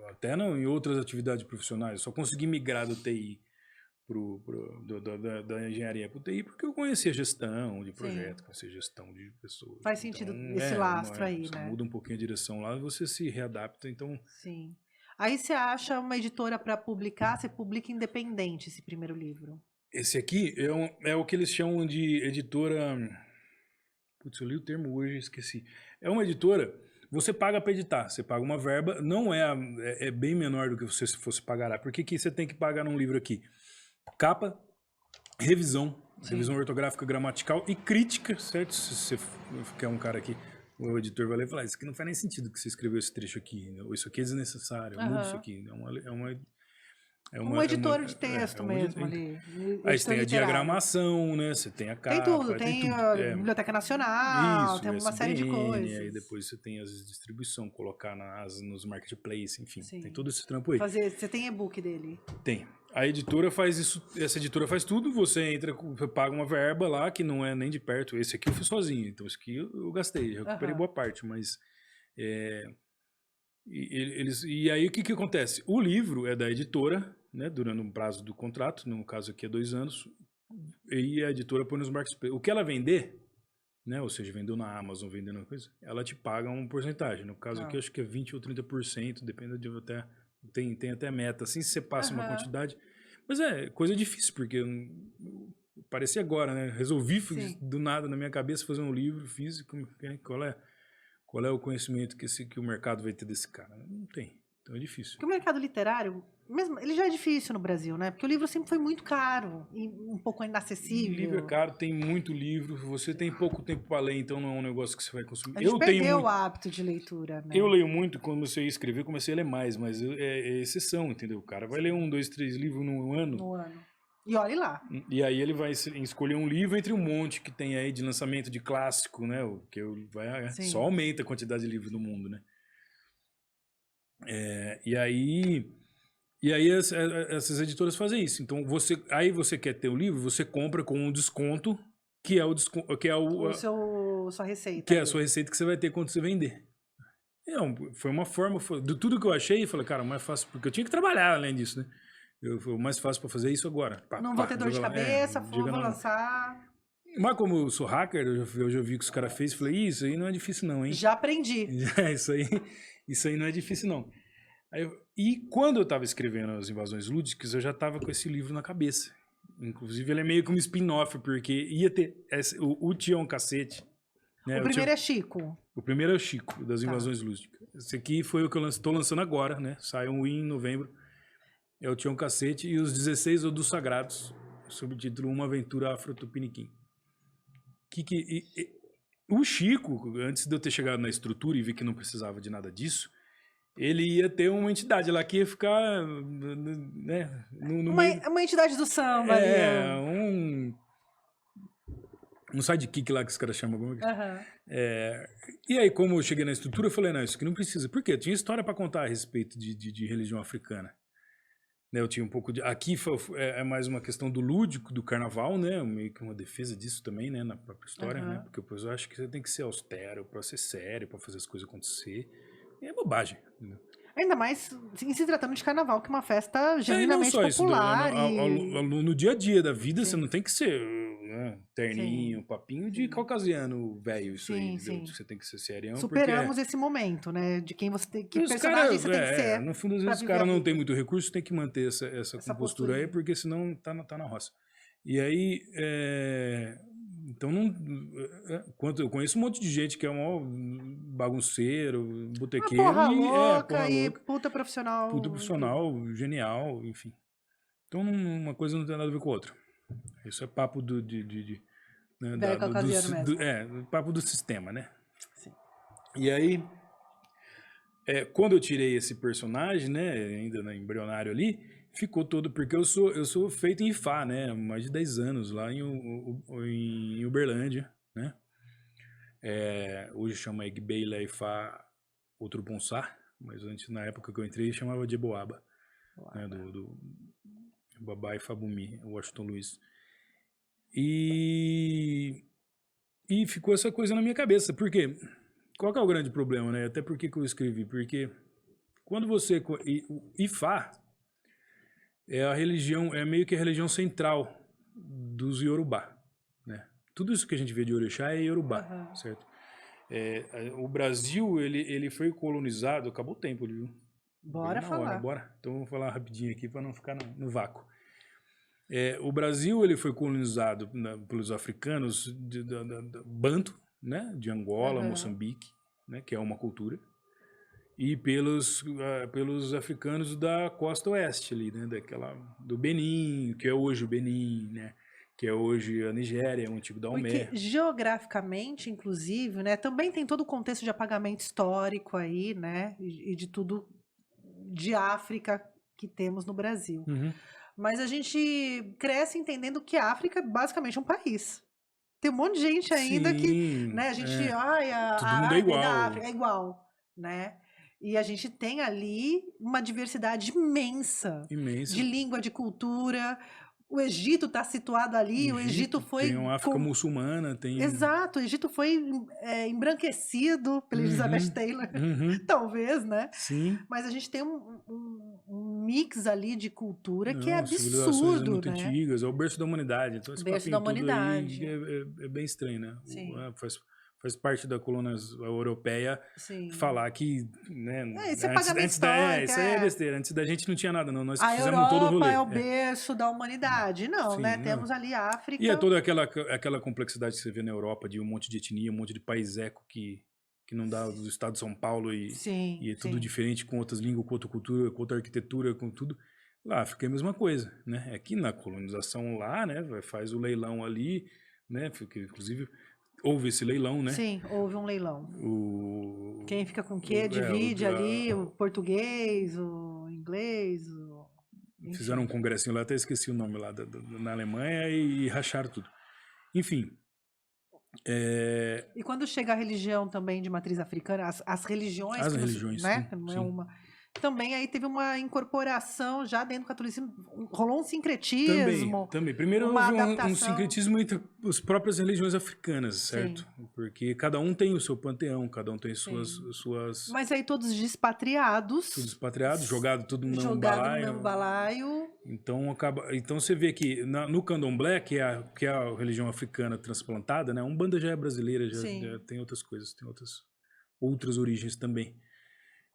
até não, em outras atividades profissionais, eu só consegui migrar do TI da engenharia para o TI porque eu conhecia gestão de Sim, projeto, conhecia gestão de pessoas. faz Então, sentido esse lastro aí, você né? muda um pouquinho a direção lá e você se readapta. Então, Sim. Aí você acha uma editora para publicar, você publica independente esse primeiro livro. esse aqui é o que eles chamam de editora. Putz, eu li o termo hoje e esqueci. É uma editora, você paga para editar, você paga uma verba, não é bem menor do que você se fosse pagar lá. Por que você tem que pagar num livro aqui? Capa, revisão Sim. ortográfica, gramatical e crítica, certo? Se você quer um cara aqui, o editor vai ler e falar, isso aqui não faz nem sentido que você escreveu esse trecho aqui, ou isso aqui é desnecessário, muda isso Aham. aqui. Um editor de texto É uma, mesmo ali, aí você editor tem a literário. diagramação, né? Você tem a Tem tudo, capa, tem tem tudo. a Biblioteca Nacional, Isso, tem o uma série de ISBN, aí coisas. depois você tem as distribuição, colocar nos marketplace, enfim, tem Sim. todo esse trampo aí. Você tem e-book dele. Tem. A editora faz isso, essa editora faz tudo, você entra, você paga uma verba lá, que não é nem de perto. Esse aqui eu fiz sozinho, então esse aqui eu gastei, já recuperei Aham. boa parte, mas e aí o que acontece? O livro é da editora, né, durante um prazo do contrato, no caso aqui é 2 anos, e a editora põe nos marketplace. O que ela vender, né, ou seja, vendeu na Amazon, vendendo uma coisa, ela te paga uma porcentagem. No caso aqui, Ah. acho que é 20 ou 30%, depende de até. Tem até meta. Assim, se você passa uma Aham. quantidade. Mas é coisa difícil, porque parecia agora, né? Resolvi Sim. do nada na minha cabeça fazer um livro físico. Qual é o conhecimento que o mercado vai ter desse cara? Não tem. Então é difícil. Porque o mercado literário, mesmo, ele já é difícil no Brasil, né? Porque o livro sempre foi muito caro e um pouco Livro é inacessível. caro, tem muito livro, você tem pouco tempo para ler, então não é um negócio que você vai consumir. A gente Eu tenho perdeu o muito. hábito de leitura, Eu né? leio muito, quando comecei a escrever, comecei a ler mais, mas é exceção, entendeu? O cara vai ler 1, 2, 3 livros no ano, No ano. E olhe lá. e aí ele vai escolher um livro entre um monte que tem aí de lançamento de clássico, né? Só Sim. aumenta a quantidade de livros no mundo, né? E aí essas editoras fazem isso. Então aí você quer ter o livro, você compra com um desconto, que é Sua receita que é a ali. sua receita que você vai ter quando você vender. Foi uma forma, de tudo que eu achei, eu falei, cara, o mais fácil, porque eu tinha que trabalhar além disso, né? Foi o mais fácil para fazer isso agora. Não vou ter dor de cabeça, vou lançar. Mas como eu sou hacker, eu já vi o que os caras fez, falei, isso aí não é difícil não, hein? Já aprendi. Isso aí não é difícil não. E quando eu estava escrevendo As Invasões Lúdicas, eu já estava com esse livro na cabeça. Inclusive, ele é meio que um spin-off, porque ia ter o Tião Cacete. Né? O primeiro é Chico. O primeiro é o Chico, das Invasões Lúdicas. Esse aqui foi o que eu estou lançando agora, né? Saiu em novembro. É o Tião Cacete e os 16 Odos Sagrados, sob o título Uma Aventura Afro-Tupiniquim. O Chico, antes de eu ter chegado na estrutura e vi que não precisava de nada disso, ele ia ter uma entidade lá que ia ficar, né, uma entidade do samba. Um sidekick lá que os caras chamam. E aí, como eu cheguei na estrutura, eu falei, não, isso aqui não precisa. Por quê? Eu tinha história para contar a respeito de religião africana. Né, eu tinha um pouco de... Aqui é mais uma questão do lúdico, do carnaval, né? Meio que uma defesa disso também, né? Na própria história, né? Porque depois eu acho que você tem que ser austero para ser sério, para fazer as coisas acontecer. E é bobagem. Né? Ainda mais em se tratando de carnaval, que é uma festa genuinamente popular. No dia a dia da vida, você não tem que ser terninho, papinho de caucasiano velho. Isso aí, você tem que ser serião. Superamos esse momento, né? De quem você tem que... personagem você tem que ser. No fundo, às vezes, os caras não têm muito recurso, tem que manter essa compostura aí, porque senão tá na roça. E aí... Então, eu conheço um monte de gente que é um bagunceiro, botequeiro. Porra louca e puta profissional. Puta profissional, genial, enfim. Então, uma coisa não tem nada a ver com a outra. Isso é papo papo do sistema, né? Sim. E aí, quando eu tirei esse personagem, né, ainda embrionário ali, ficou todo, porque eu sou feito em Ifá, né, há mais de 10 anos, lá em Uberlândia, né, hoje chama Igbeila Ifá Outro Ponsá, mas antes, na época que eu entrei, chamava de Eboaba, né, do Babá e Fabumi, Washington Luiz. E ficou essa coisa na minha cabeça, porque qual que é o grande problema, né, até porque que eu escrevi, porque quando você, Ifá, é a religião, é meio que a religião central dos Yorubá, né? Tudo isso que a gente vê de Orixá é Yorubá, certo? O Brasil, ele foi colonizado, acabou o tempo, viu? Bora falar. Bora. Então vamos falar rapidinho aqui para não ficar no vácuo. O Brasil, ele foi colonizado pelos africanos Banto, né? De Angola, Moçambique, né? Que é uma cultura. E pelos africanos da costa oeste ali, né, do Benin, que é hoje o Benin, né, que é hoje a Nigéria, o antigo Daomé. Porque geograficamente, inclusive, né, também tem todo o contexto de apagamento histórico aí, né, e de tudo de África que temos no Brasil. Mas a gente cresce entendendo que a África é basicamente um país. Tem um monte de gente ainda que, né, a gente, todo mundo é igual. Da África é igual, né? E a gente tem ali uma diversidade imensa. De língua, de cultura. O Egito está situado ali. O Egito foi... Tem uma África muçulmana. Tem... Exato. O Egito foi embranquecido pela Elizabeth Taylor. Talvez, né? Sim. Mas a gente tem um mix ali de cultura que é absurdo, civilizações muito né? antigas. É o berço da humanidade. Então, esse berço da humanidade. É bem estranho, né? Sim. Faz parte da colônia europeia falar que, né, isso é pagamento histórico. Isso aí é besteira. Antes da gente não tinha nada, não. Nós fizemos Europa todo o rolê. É o berço da humanidade. Não, sim, né? Não. Temos ali a África. E é toda aquela complexidade que você vê na Europa, de um monte de etnia, um monte de país eco que não dá do estado de São Paulo e é tudo diferente, com outras línguas, com outra cultura, com outra arquitetura, com tudo. Lá, África é a mesma coisa, né? Aqui na colonização lá, né? Faz o leilão ali, né? Porque, inclusive... Houve esse leilão, né? Sim, houve um leilão. Quem fica com o quê? Divide ali o português, o inglês. Fizeram um congressinho lá, até esqueci o nome lá, na Alemanha, e racharam tudo. Enfim. E quando chega a religião também de matriz africana, as religiões... religiões, né? sim, Não é uma... também aí teve uma incorporação já dentro do catolicismo, rolou um Também, sincretismo, também. Primeiro uma houve um adaptação. sincretismo entre as próprias religiões africanas, certo? Sim, Porque cada um tem o seu panteão, cada um tem sim. suas Mas aí todos tudo expatriados, expatriado, jogado tudo no mesmo jogado no mesmo balaio. balaio. Então você vê que no candomblé, que é a religião africana transplantada, né? A Umbanda já é brasileira, já Sim, tem outras coisas, tem outras origens também.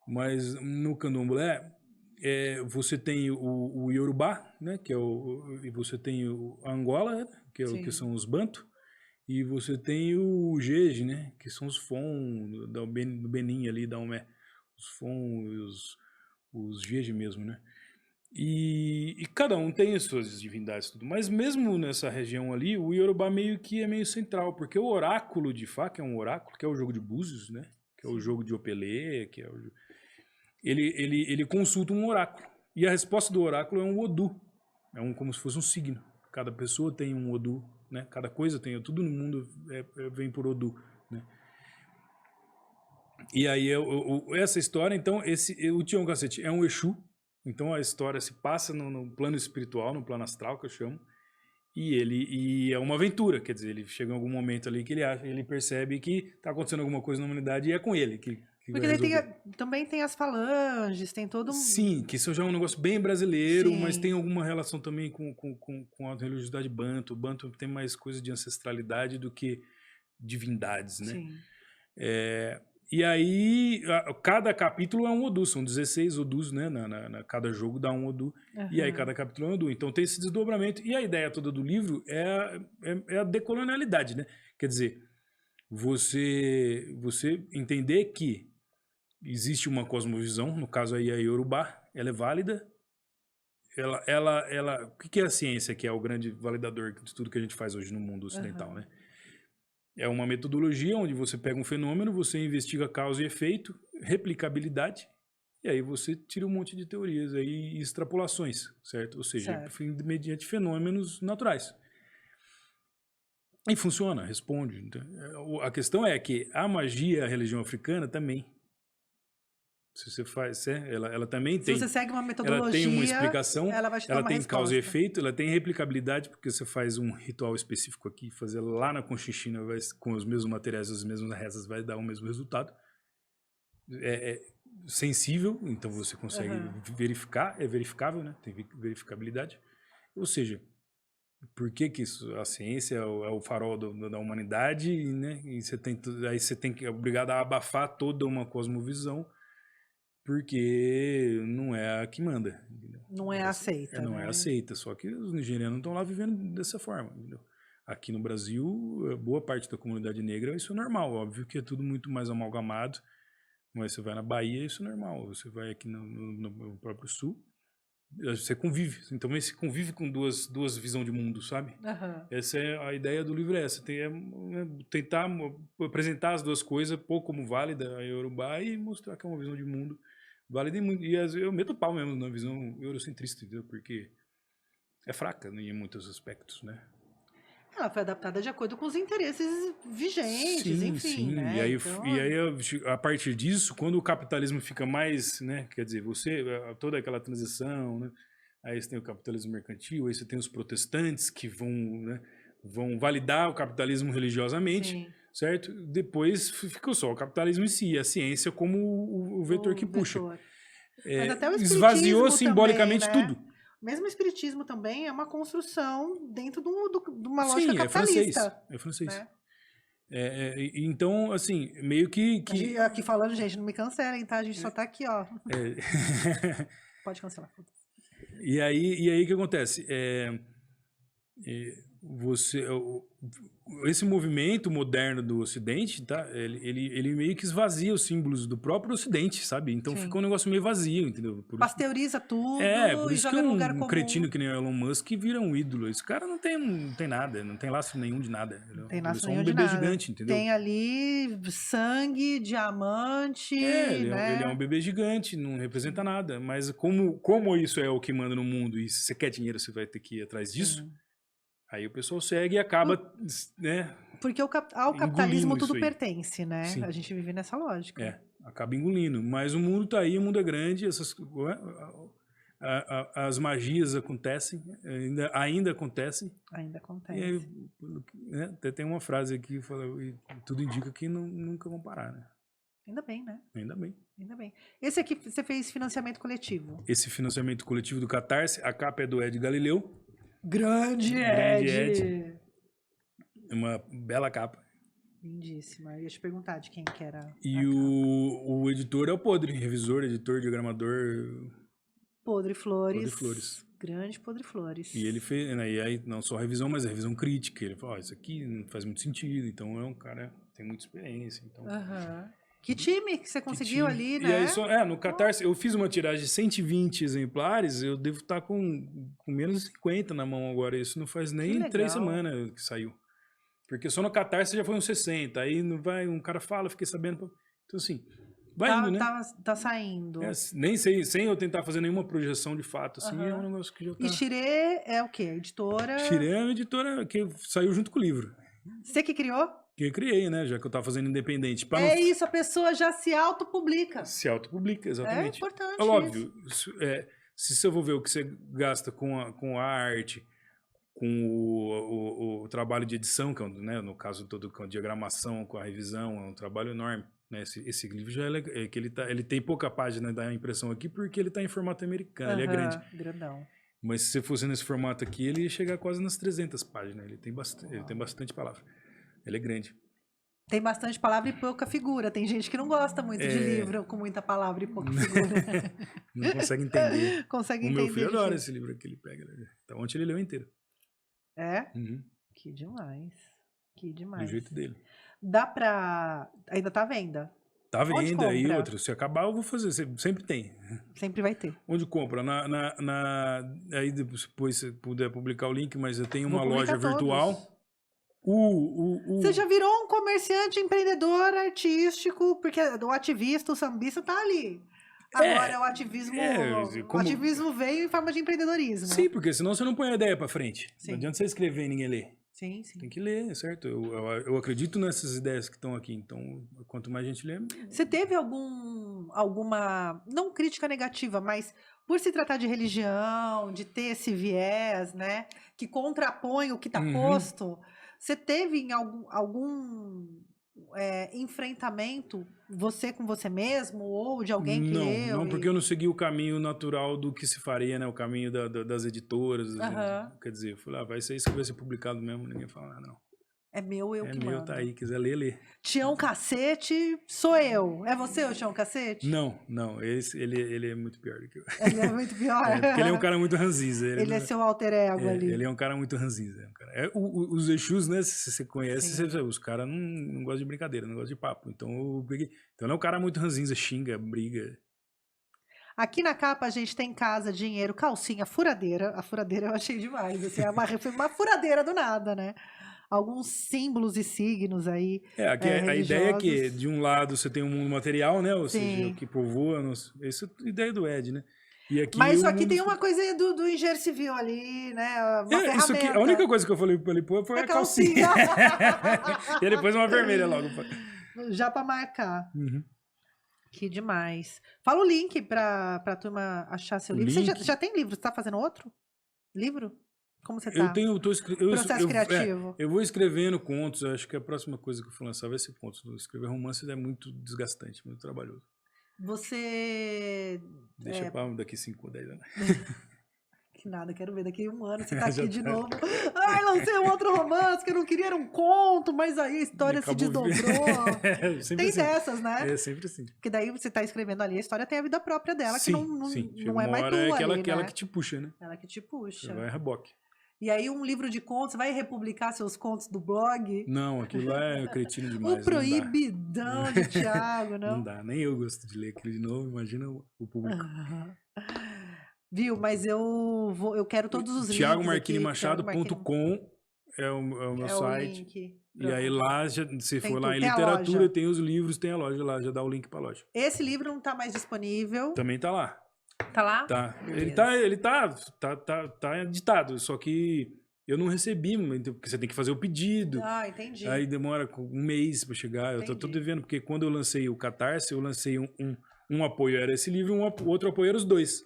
Mas no candomblé, você tem o Yorubá, né? E você tem a Angola, né, que sim. são os Banto, e você tem o Jeje, né? Que são os Fon do Benin ali, da Umé. Os Fon e os Jeje mesmo, né? E cada um tem as suas divindades e tudo. Mas mesmo nessa região ali, o Yorubá meio que é meio central, porque o oráculo de Fá, que é um oráculo, que é o jogo de búzios, né? Que é o Sim. jogo de Opelê, que é ele consulta um oráculo. E a resposta do oráculo é um Odu. Como se fosse um signo. Cada pessoa tem um Odu, né? Cada coisa tem, tudo no mundo vem por Odu, né? E aí essa história, então, o Tião Cacete é um Exu. Então a história se passa no plano espiritual, no plano astral, que eu chamo. E é uma aventura, quer dizer, ele chega em algum momento ali que ele percebe que está acontecendo alguma coisa na humanidade e é com ele que vai Porque daí resolver. também tem as falanges, tem todo um. Sim, que isso já é um negócio bem brasileiro, mas tem Sim, alguma relação também com a religiosidade Banto. O Banto tem mais coisa de ancestralidade do que divindades, né? sim. E aí, cada capítulo é um Odu, são 16 Odus, né? Cada jogo dá um Odu, e aí Aham. cada capítulo é um Odu. Então tem esse desdobramento, e a ideia toda do livro é a decolonialidade, né? Quer dizer, você entender que existe uma cosmovisão, no caso aí a Yorubá, ela é válida. O que é a ciência, que é o grande validador de tudo que a gente faz hoje no mundo ocidental, Aham. né? É uma metodologia onde você pega um fenômeno, você investiga causa e efeito, replicabilidade, e aí você tira um monte de teorias aí, e extrapolações, certo? Ou seja, Certo. mediante fenômenos naturais. E funciona, responde. Então, a questão é que a magia, a religião africana também. Se você faz, ela também Se você tem. segue uma Ela tem uma metodologia, explicação, ela vai te dar ela uma tem causa e resposta. efeito, ela tem replicabilidade, porque você faz um ritual específico aqui, fazer lá na Conchinchina, com os mesmos materiais, as mesmas rezas, vai dar o mesmo resultado. É sensível, então você consegue Aham. verificar, é verificável, né? Tem verificabilidade. Ou seja, por que isso? A ciência é o farol da humanidade, né? E aí você tem que é obrigado a abafar toda uma cosmovisão, porque não é a que manda. Entendeu? Não é aceita, Não é né? aceita, só que os nigerianos não estão lá vivendo dessa forma. Entendeu? Aqui no Brasil, boa parte da comunidade negra, isso é normal. Óbvio que é tudo muito mais amalgamado, mas você vai na Bahia, isso é normal. Você vai aqui no próprio Sul, você convive. Então você convive com duas visões de mundo, sabe? Aham. Essa é a ideia do livro, é essa. Tentar apresentar as duas coisas, pôr como válida a Yorubá e mostrar que é uma visão de mundo válida. E eu meto pau mesmo na visão eurocentrista, entendeu? Porque é fraca, né, em muitos aspectos, né? Ela foi adaptada de acordo com os interesses vigentes, Sim, enfim, sim. né? Então, A partir disso, quando o capitalismo fica mais, né? Quer dizer, toda aquela transição, né? Aí você tem o capitalismo mercantil, aí você tem os protestantes que né, vão validar o capitalismo religiosamente, sim, certo? Depois ficou só o capitalismo em si, a ciência como o vetor que o puxa. vetor. Mas até o Esvaziou espiritismo também, simbolicamente né? tudo. Mesmo o espiritismo também é uma construção dentro de uma lógica Sim, é francês. capitalista, É francês. né? Então, assim, meio que Aqui falando, gente, não me cancelem, tá? A gente só tá aqui, ó. é, Pode cancelar. Foda-se. e aí o que acontece? Você, esse movimento moderno do Ocidente, tá? Ele meio que esvazia os símbolos do próprio Ocidente, sabe? Então fica Sim. um negócio meio vazio, entendeu? Pasteuriza Por tudo e isso que joga no lugar um cretino comum. que nem o Elon Musk vira um ídolo. Esse cara não tem nada, não tem laço nenhum de nada, Não entendeu? tem Ele é laço só um nenhum de bebê nada. gigante, entendeu? Tem ali sangue, diamante, Ele é um né? bebê gigante, não representa nada. Mas como isso é o que manda no mundo e se você quer dinheiro, você vai ter que ir atrás disso, Sim. aí o pessoal segue e acaba, né, Porque ao capitalismo engolindo isso tudo aí. pertence, né? A Sim, gente vive nessa lógica. é. acaba engolindo. Mas o mundo tá aí, o mundo é grande, as magias acontecem, ainda acontecem. Ainda E acontece. aí, né, até tem uma frase aqui que fala, e tudo indica que nunca vão parar, né? Ainda bem, né? Ainda bem. Ainda bem. Esse aqui você fez financiamento coletivo. Esse financiamento coletivo do Catarse, a capa é do Ed Galileu. Grande Grande Ed! Uma bela capa. Lindíssima. Eu ia te perguntar de quem que era E a capa. o editor é o Podre, revisor, editor, diagramador. Podre Flores. Podre Flores. Grande Podre Flores. E ele fez, né, e aí não só a revisão, mas a revisão crítica. Ele falou, isso aqui não faz muito sentido, então é um cara que tem muita experiência. Então, Que time que você conseguiu ali, né? E aí, no Catarse, eu fiz uma tiragem de 120 exemplares, eu devo estar com menos de 50 na mão agora. Isso não faz nem 3 semanas que saiu. Porque só no Catarse já foi uns 60. Aí não vai, um cara fala, fiquei sabendo. Então, assim, vai indo, né? Tá saindo. Nem sei, sem eu tentar fazer nenhuma projeção de fato, assim, é um negócio que já tá... E Xirê é o quê? A editora? Xirê é uma editora que saiu junto com o livro. Você que criou? Que eu criei, né? Já que eu tava fazendo independente. Isso, a pessoa já se autopublica. Se autopublica, exatamente. É importante. É óbvio. Se eu vou ver o que você gasta com a arte, com o trabalho de edição, que é, né, no caso todo com a diagramação, com a revisão, é um trabalho enorme. Né? Esse livro já é que ele tem pouca página da impressão aqui porque ele está em formato americano, ele é grande. Grandão. Mas se você fosse nesse formato aqui, ele ia chegar quase nas 300 páginas. Ele tem bastante palavra. Ele é grande. Tem bastante palavra e pouca figura. Tem gente que não gosta muito de livro com muita palavra e pouca figura. Não consegue entender. Consegue entender. O meu filho adora esse livro que ele pega. Então, ontem ele leu inteiro. É? Uhum. Que demais. Que demais. Do jeito dele. Dá pra... Ainda tá à venda? Tá à venda. E outra, se acabar eu vou fazer. Sempre tem. Sempre vai ter. Onde compra? Aí depois se puder publicar o link, mas eu tenho uma loja virtual. Você já virou um comerciante, empreendedor artístico, porque o ativista, o sambista tá ali. Agora o ativismo, o ativismo veio em forma de empreendedorismo. Sim, porque senão você não põe a ideia pra frente. Sim. Não adianta você escrever e ninguém ler. Sim. Tem que ler, certo? Eu acredito nessas ideias que estão aqui, então quanto mais gente lê... Você teve alguma, não crítica negativa, mas por se tratar de religião, de ter esse viés, né, que contrapõe o que está posto... Você teve em algum enfrentamento, você com você mesmo, ou de alguém que leu? Não, porque eu não segui o caminho natural do que se faria, né? O caminho das editoras. Quer dizer, eu falei, vai ser isso que vai ser publicado mesmo, ninguém fala nada, não. É meu, eu que mando. É meu, tá aí, quiser ler, lê. Tião Cacete sou eu. É você o Tião Cacete? Não. Ele é muito pior do que eu. Ele é muito pior? Porque ele é um cara muito ranzinza. Ele é seu alter ego ali. Ele é um cara muito ranzinza. Os Exus, né, se você conhece, os caras não gostam de brincadeira, não gostam de papo. Então ele é um cara muito ranzinza, xinga, briga. Aqui na capa a gente tem casa, dinheiro, calcinha, furadeira. A furadeira eu achei demais. Assim, uma furadeira do nada, né? Alguns símbolos e signos aí. A ideia é que, de um lado, você tem um mundo material, né? Ou seja, o que povoa. Essa é a ideia do Ed, né? E aqui mas só que tem uma coisa do engenheiro civil ali, né? Uma ferramenta. Isso aqui, a única coisa que eu falei pra ele pôr foi a calcinha. E depois uma vermelha logo. Já pra marcar. Que demais. Fala o link pra turma achar seu livro. Você já tem livro? Você tá fazendo outro livro? Como você tá? Processo criativo. Eu vou escrevendo contos. Acho que a próxima coisa que eu vou lançar vai ser contos. Escrever romance é muito desgastante, muito trabalhoso. Você... Deixa pra daqui 5 ou 10 anos. Que nada, quero ver daqui 1 ano você tá aqui de novo. Ai, lancei um outro romance que eu não queria, era um conto, mas aí a história se desdobrou. Tem assim. Dessas, né? É sempre assim. Porque daí você tá escrevendo ali, a história tem a vida própria dela, que não é mais tua aquela que te puxa, né? Ela que te puxa. Você vai a reboque. E aí um livro de contos, você vai republicar seus contos do blog? Não, aquilo lá é cretino demais. O proibidão de Thiago, não? Não dá, nem eu gosto de ler aquilo de novo, imagina o público. Viu, mas eu quero todos os livros. ThiagoMarquiniMachado.com é o meu site. Link. E aí lá, se for lá em literatura, tem os livros, tem a loja lá, já dá o link pra loja. Esse livro não tá mais disponível. Também tá lá. Tá lá? Tá. Ele tá editado, só que Eu não recebi, porque você tem que fazer o pedido. Ah, entendi. Aí demora um mês para chegar. Eu tô devendo, porque quando eu lancei o Catarse, eu lancei um apoio era esse livro, o outro apoio era os dois.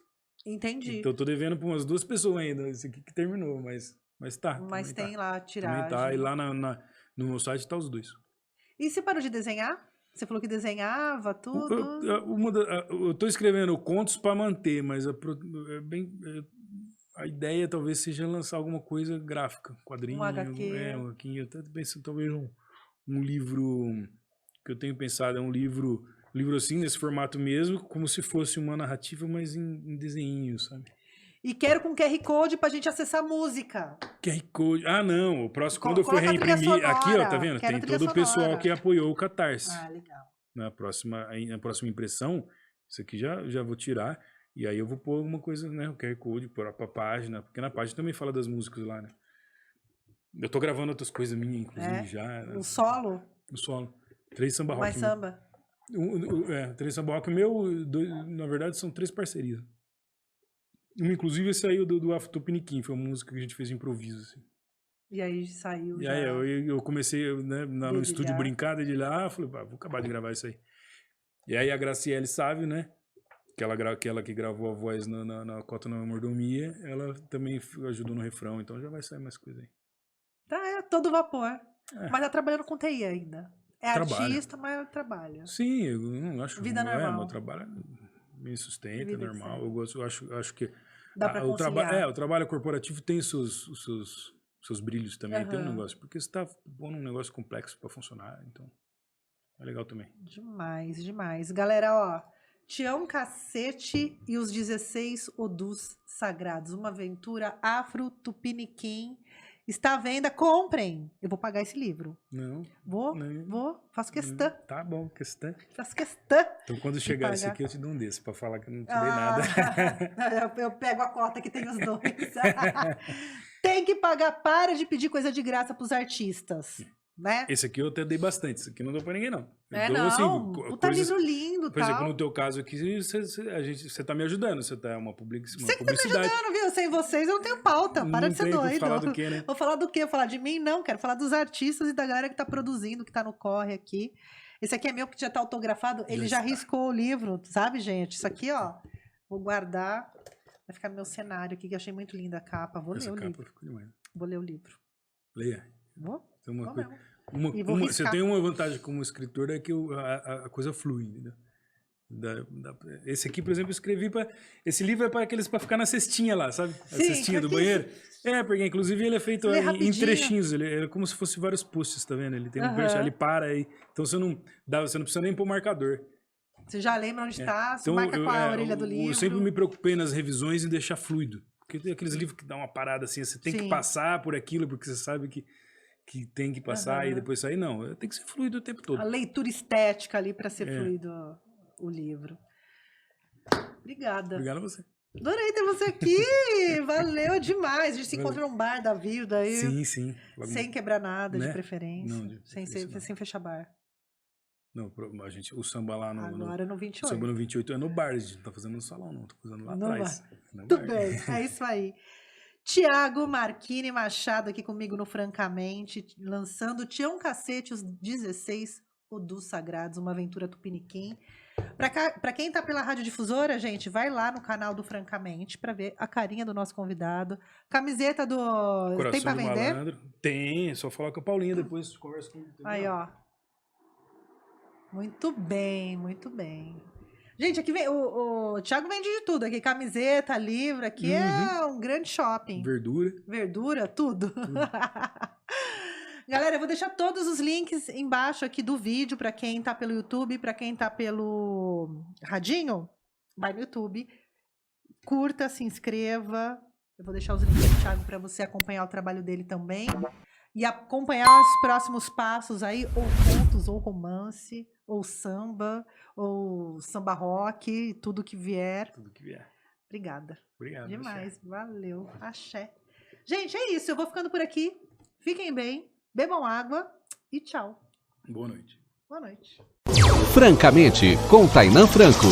Entendi. Então eu tô devendo para umas 2 pessoas ainda, esse aqui que terminou, mas tá. Mas tem tá. lá a tiragem. Também tá, e lá no meu site tá os 2. E você parou de desenhar? Você falou que desenhava tudo? Eu tô escrevendo contos para manter, mas a ideia talvez seja lançar alguma coisa gráfica, quadrinho, Um HQ. um HQ. Eu tô pensando talvez um livro que eu tenho pensado, é um livro assim, nesse formato mesmo, como se fosse uma narrativa, mas em desenho, sabe? E quero com QR Code pra gente acessar música. QR Code. Ah, não. O próximo, quando eu for reimprimir. Aqui, ó, tá vendo? Tem todo o pessoal que apoiou o Catarse. Ah, legal. Na próxima impressão, isso aqui já vou tirar. E aí eu vou pôr alguma coisa, né? O QR Code pra página. Porque na página também fala das músicas lá, né? Eu tô gravando outras coisas minhas, inclusive, já. Um solo? Um solo. 3 samba rock. Mais samba? 3 samba rock meu, na verdade, são 3 parcerias. Uma, inclusive, saiu do Afro Tupiniquim. Foi uma música que a gente fez de improviso, assim. E aí saiu. E aí eu comecei, né, no estúdio brincar, de lá, falei, vou acabar de gravar isso aí. E aí a Graciele Sávio, né? Aquela que gravou a voz na Cota na Mordomia, ela também ajudou no refrão, então já vai sair mais coisa aí. Tá, é todo vapor. Mas tá trabalhando com TI ainda. É artista, mas trabalha. Sim, eu não acho. Vida normal. Meu trabalho me sustenta, é normal. Eu acho que dá pra conciliar. o trabalho corporativo tem os seus brilhos também, tem um negócio, porque você tá pondo um negócio complexo pra funcionar, então é legal também. Demais, demais. Galera, ó, Tião Cacete e os 16 Odus Sagrados, uma aventura Afro-Tupiniquim. Está à venda, comprem. Eu vou pagar esse livro. Não. Vou, faço questão. Tá bom, questão. Faço questão. Então quando chegar esse aqui eu te dou um desse, pra falar que eu não te dei nada. Eu pego a cota que tem os 2. Tem que pagar, para de pedir coisa de graça pros artistas. Né? Esse aqui eu até dei bastante, esse aqui não dou pra ninguém, não. Não, assim, puta livro lindo, por exemplo, no teu caso aqui, você tá me ajudando, você tá uma publicidade. Você que tá me ajudando, viu? Sem vocês eu não tenho pauta, para de ser doido. Vou falar do quê, né? Vou falar do quê? Vou falar de mim? Não, quero falar dos artistas e da galera que tá produzindo, que tá no corre aqui. Esse aqui é meu, que já tá autografado, ele já riscou o livro, sabe, gente? Isso aqui, ó, vou guardar, vai ficar no meu cenário aqui, que eu achei muito linda a capa. Vou ler o livro. Ficou demais. Vou ler o livro. Leia. Vou? Você tem uma vantagem como escritor, é que a coisa flui, entendeu? Esse aqui, por exemplo, eu escrevi para... Esse livro é para ficar na cestinha lá, sabe? A cestinha do banheiro. Porque inclusive ele é feito em trechinhos, ele é como se fosse vários posts, tá vendo? Ele tem um verso, ele para aí. Então você não precisa nem pôr marcador. Você já lembra onde está, então, marca com a orelha do livro. Eu sempre me preocupei nas revisões em deixar fluido. Porque tem aqueles livros que dão uma parada assim, você tem que passar por aquilo, porque você sabe que tem que passar e depois sair. Não, tem que ser fluido o tempo todo. A leitura estética ali para ser fluido o livro. Obrigada. Obrigado a você. Adorei ter você aqui. Valeu demais. A gente se encontra num bar da vida aí. Sim. Sem quebrar nada, né? De preferência. Não, sem fechar bar. Não, o samba lá Agora no 28. O samba no 28 é no bar, a gente não tá fazendo no salão, não. Tô fazendo lá atrás. Tudo bem, é isso aí. Tiago Marchini Machado aqui comigo no Francamente, lançando Tião Cacete, os 16 Odus Sagrados, uma aventura tupiniquim. Para quem tá pela radiodifusora, gente, vai lá no canal do Francamente para ver a carinha do nosso convidado. Camiseta do... Coração tem para vender? Malandro. Tem, só falar com a Paulinha depois, conversa com ele. Aí, ó. Muito bem, muito bem. Gente, aqui vem o Thiago vende de tudo aqui, camiseta, livro, aqui é um grande shopping. Verdura, tudo. Galera, eu vou deixar todos os links embaixo aqui do vídeo para quem tá pelo YouTube, para quem tá pelo radinho, vai no YouTube, curta, se inscreva. Eu vou deixar os links do Thiago para você acompanhar o trabalho dele também e acompanhar os próximos passos aí, ou contos, ou romance, ou samba, ou samba rock, tudo que vier. Obrigada. Obrigado. Demais. Axé. Valeu. Axé. Gente, é isso. Eu vou ficando por aqui. Fiquem bem, bebam água e tchau. Boa noite. Boa noite. Francamente, com Tainã Franco.